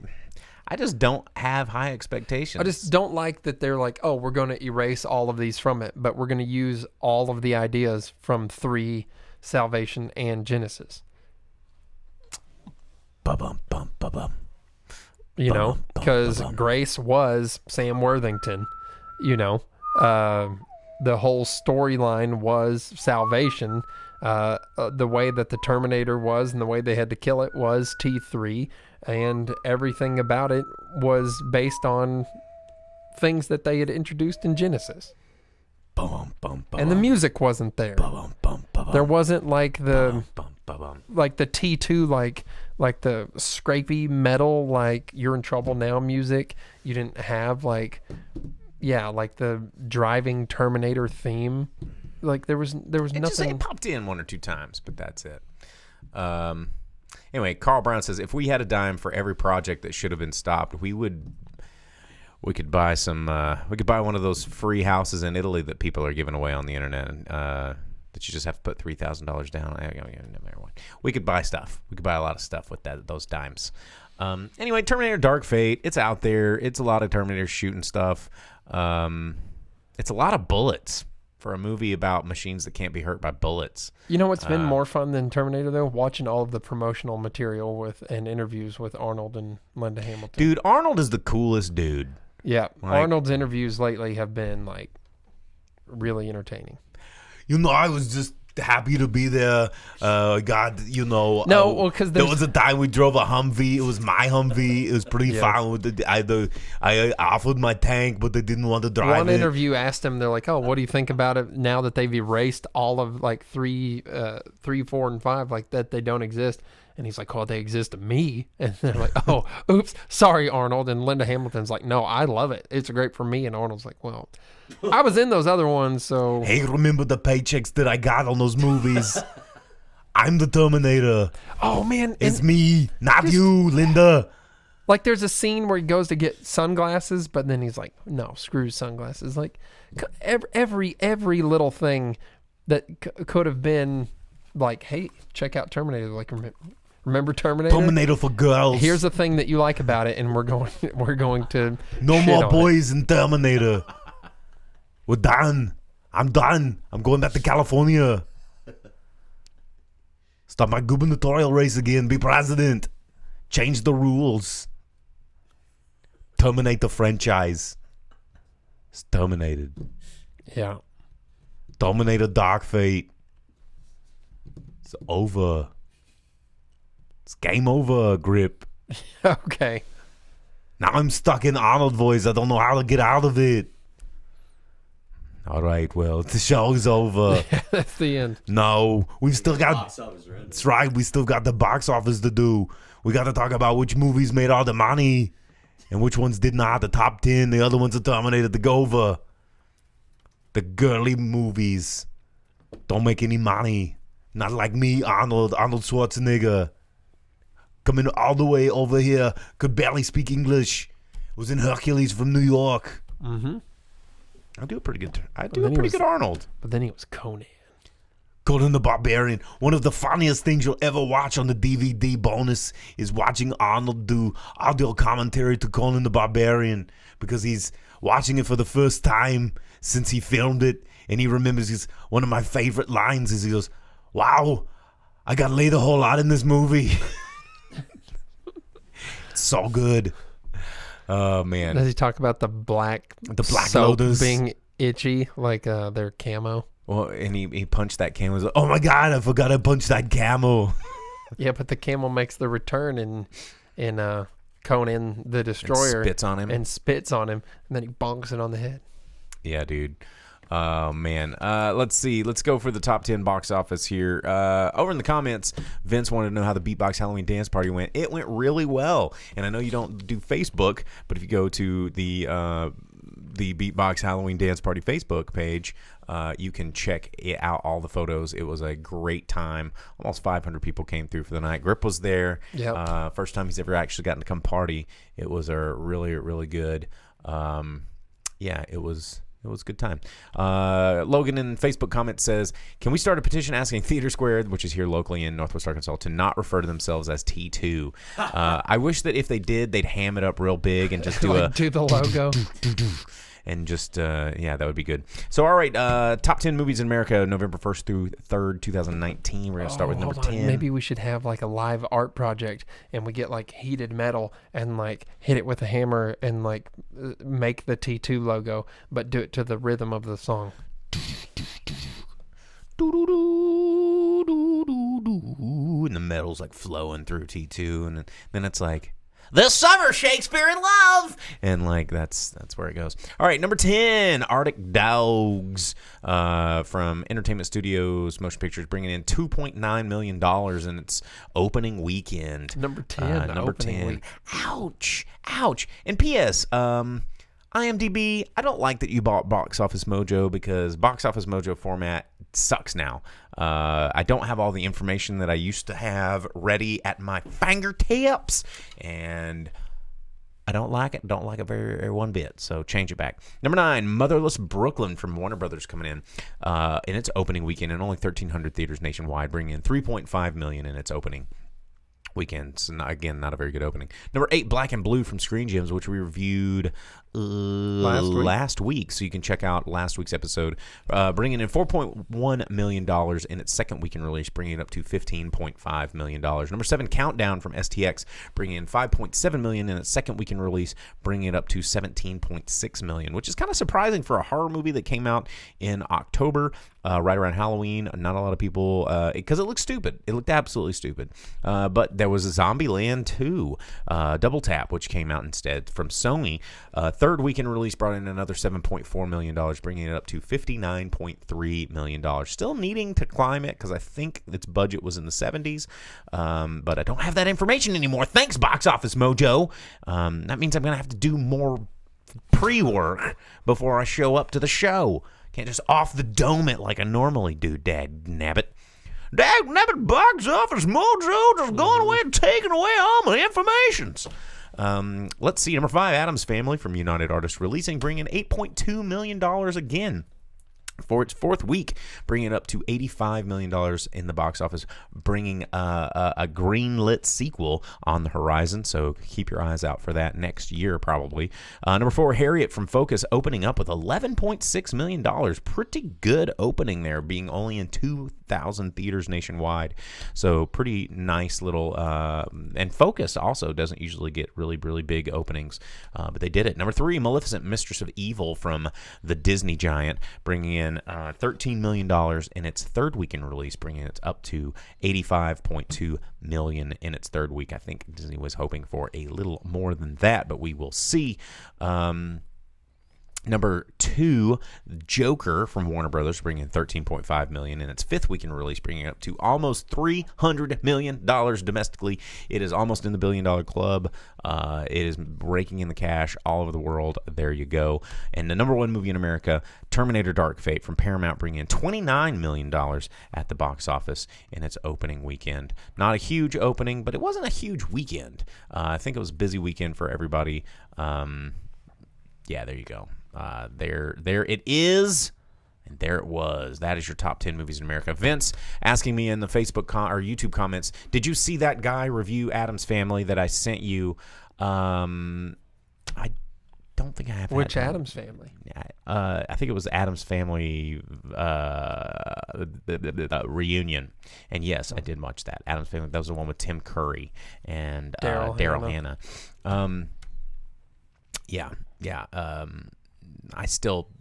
just don't have high expectations. I just don't like that they're like, oh, we're going to erase all of these from it, but we're going to use all of the ideas from 3, Salvation, and Genesis. Ba-bum, bum, ba-bum. Because Grace was Sam Worthington, the whole storyline was Salvation. The way that the Terminator was and the way they had to kill it was T3, and everything about it was based on things that they had introduced in Genesis. And the music wasn't there. There wasn't like the T2 like the scrapey metal, like You're in Trouble Now music. You didn't have like the driving Terminator theme. Like there was nothing. It popped in 1 or 2 times, but that's it. Anyway, Carl Brown says if we had a dime for every project that should have been stopped, we could buy one of those free houses in Italy that people are giving away on the internet, that you just have to put $3,000 down. We could buy stuff. We could buy a lot of stuff with those dimes. Anyway, Terminator Dark Fate, it's out there. It's a lot of Terminator shooting stuff. It's a lot of bullets for a movie about machines that can't be hurt by bullets. You know what's been more fun than Terminator, though? Watching all of the promotional material and interviews with Arnold and Linda Hamilton. Dude, Arnold is the coolest dude. Yeah, Like- Arnold's interviews lately have been, like, really entertaining. I was just happy to be there. God, No, well, 'cause there there's- was a time we drove a Humvee. It was my Humvee. It was pretty Yes. fun. With I offered my tank, but they didn't want to drive One it. interview asked him, they're like, "Oh, what do you think about it now that they've erased all of like 3, 4, and 5, like that they don't exist?" And he's like, "Oh, they exist to me." And they're like, "Oh, oops, sorry, Arnold." And Linda Hamilton's like, "No, I love it. It's great for me." And Arnold's like, "Well, I was in those other ones, so." Hey, remember the paychecks that I got on those movies? I'm the Terminator. Oh man, It's and, me, not you, Linda. like there's a scene where he goes to get sunglasses, but then he's like, "No, screw sunglasses." Like every little thing that could have been like, "Hey, check out Terminator." Like, remember Terminator? Terminator for girls. Here's the thing that you like about it, and we're going to No shit more on it. boys in Terminator. We're done. I'm done. I'm going back to California. Start my gubernatorial race again. Be president. Change the rules. Terminate the franchise. It's terminated. Yeah. Terminator Dark Fate. It's over. It's game over, Grip. Okay. Now I'm stuck in Arnold voice. I don't know how to get out of it. All right, well, the show's over. That's the end. No, we've still got... Box office, right? That's right, we still got the box office to do. We got to talk about which movies made all the money and which ones did not. The top 10, the other ones are Terminator, the Gova. The girly movies don't make any money. Not like me, Arnold Schwarzenegger. Coming all the way over here, could barely speak English. Was in Hercules from New York. Mm-hmm. I do a pretty good then he was- good Arnold. But then he was Conan. Conan the Barbarian. One of the funniest things you'll ever watch on the DVD bonus is watching Arnold do audio commentary to Conan the Barbarian, because he's watching it for the first time since he filmed it, and he remembers one of my favorite lines is he goes, "Wow, I got laid a whole lot in this movie." It's so good. Oh man. Does he talk about the black soap Lotus being itchy, like their camo? Well, and he punched that camel. He's like, "Oh my god, I forgot I punched that camel." Yeah, but the camel makes the return in Conan the Destroyer. Spits on him. And spits on him, and then he bonks it on the head. Yeah, dude. Oh, man. Let's see. Let's go for the top 10 box office here. Over in the comments, Vince wanted to know how the Beatbox Halloween Dance Party went. It went really well. And I know you don't do Facebook, but if you go to the Beatbox Halloween Dance Party Facebook page, you can check it out, all the photos. It was a great time. Almost 500 people came through for the night. Grip was there. Yep. First time he's ever actually gotten to come party. It was a really, really good. Yeah, it was a good time. Logan in Facebook comment says, "Can we start a petition asking Theater Square, which is here locally in Northwest Arkansas, to not refer to themselves as T2? I wish that if they did, they'd ham it up real big and just do Like, do the logo. and just yeah, that would be good. So all right, top 10 movies in America, November 1st through 3rd, 2019. We're gonna start with number Hold on. 10. Maybe we should have like a live art project, and we get like heated metal and like hit it with a hammer and like make the T2 logo, but do it to the rhythm of the song. And the metal's like flowing through T2, and then it's like, "This summer, Shakespeare in Love," and like that's where it goes. All right, number 10, Arctic Dogs, from Entertainment Studios Motion Pictures, bringing in $2.9 million in its opening weekend. Number 10. Number opening 10. week. Ouch. And P.S. IMDb, I don't like that you bought Box Office Mojo, because Box Office Mojo format sucks now. I don't have all the information that I used to have ready at my fingertips, and I don't like it. Don't like it very one bit. So change it back. Number 9, Motherless Brooklyn from Warner Brothers, coming in its opening weekend in only 1,300 theaters nationwide, bringing in $3.5 million in its opening weekend. So, again, not a very good opening. Number 8, Black and Blue from Screen Gems, which we reviewed last week. So you can check out last week's episode. Bringing in $4.1 million in its second weekend release, bringing it up to $15.5 million. Number 7, Countdown from STX, bringing in $5.7 million in its second weekend release, bringing it up to $17.6 million, which is kind of surprising for a horror movie that came out in October, right around Halloween. Not a lot of people, because it looked stupid. It looked absolutely stupid. But there was a Zombieland 2 Double Tap, which came out instead from Sony. Third weekend release brought in another $7.4 million, bringing it up to $59.3 million. Still needing to climb it because I think its budget was in the 70s, but I don't have that information anymore. Thanks, Box Office Mojo. That means I'm going to have to do more pre-work before I show up to the show. Can't just off the dome it like I normally do, Dad Nabbit. Dad Nabbit, Box Office Mojo just going away and taking away all my informations. Let's see. Number 5, Addams Family from United Artists Releasing, bringing $8.2 million again for its fourth week, bringing it up to $85 million in the box office, bringing a green-lit sequel on the horizon, so keep your eyes out for that next year probably. Number 4, Harriet from Focus, opening up with $11.6 million. Pretty good opening there, being only in 2,000 theaters nationwide, so pretty nice little, and Focus also doesn't usually get really, really big openings, but they did it. Number 3, Maleficent, Mistress of Evil from the Disney giant, bringing in $13 million in its third weekend release, bringing it up to $85.2 million in its third week. I think Disney was hoping for a little more than that, but we will see. Number 2, Joker from Warner Brothers, bringing in $13.5 million in its fifth weekend release, bringing it up to almost $300 million domestically. It is almost in the billion-dollar club. It is raking in the cash all over the world. There you go. And the number 1 movie in America, Terminator Dark Fate from Paramount, bringing in $29 million at the box office in its opening weekend. Not a huge opening, but it wasn't a huge weekend. I think it was a busy weekend for everybody. Yeah, there you go. There it is, and there it was. That is your top 10 movies in America. Vince asking me in the Facebook or YouTube comments, did you see that guy review Addams Family that I sent you? I don't think I have. Which Addams Family? I think it was Addams Family the reunion. And yes, I did watch that. Addams Family. That was the one with Tim Curry and Daryl Hannah. Yeah.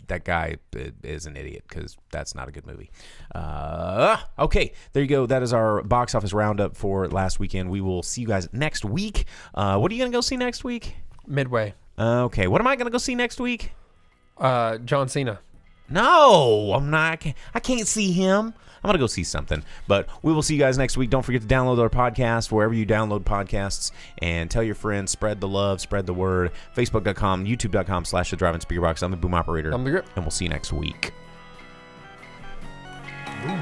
That guy is an idiot because that's not a good movie. Okay, there you go. That is our box office roundup for last weekend. We will see you guys next week. What are you going to go see next week? Midway. Okay, what am I going to go see next week? John Cena. No, I'm not. I can't see him. I'm going to go see something. But we will see you guys next week. Don't forget to download our podcast wherever you download podcasts. And tell your friends. Spread the love. Spread the word. Facebook.com, YouTube.com/The Drive-In Speakerbox. I'm the Boom Operator. I'm the Grip. And we'll see you next week. Boom.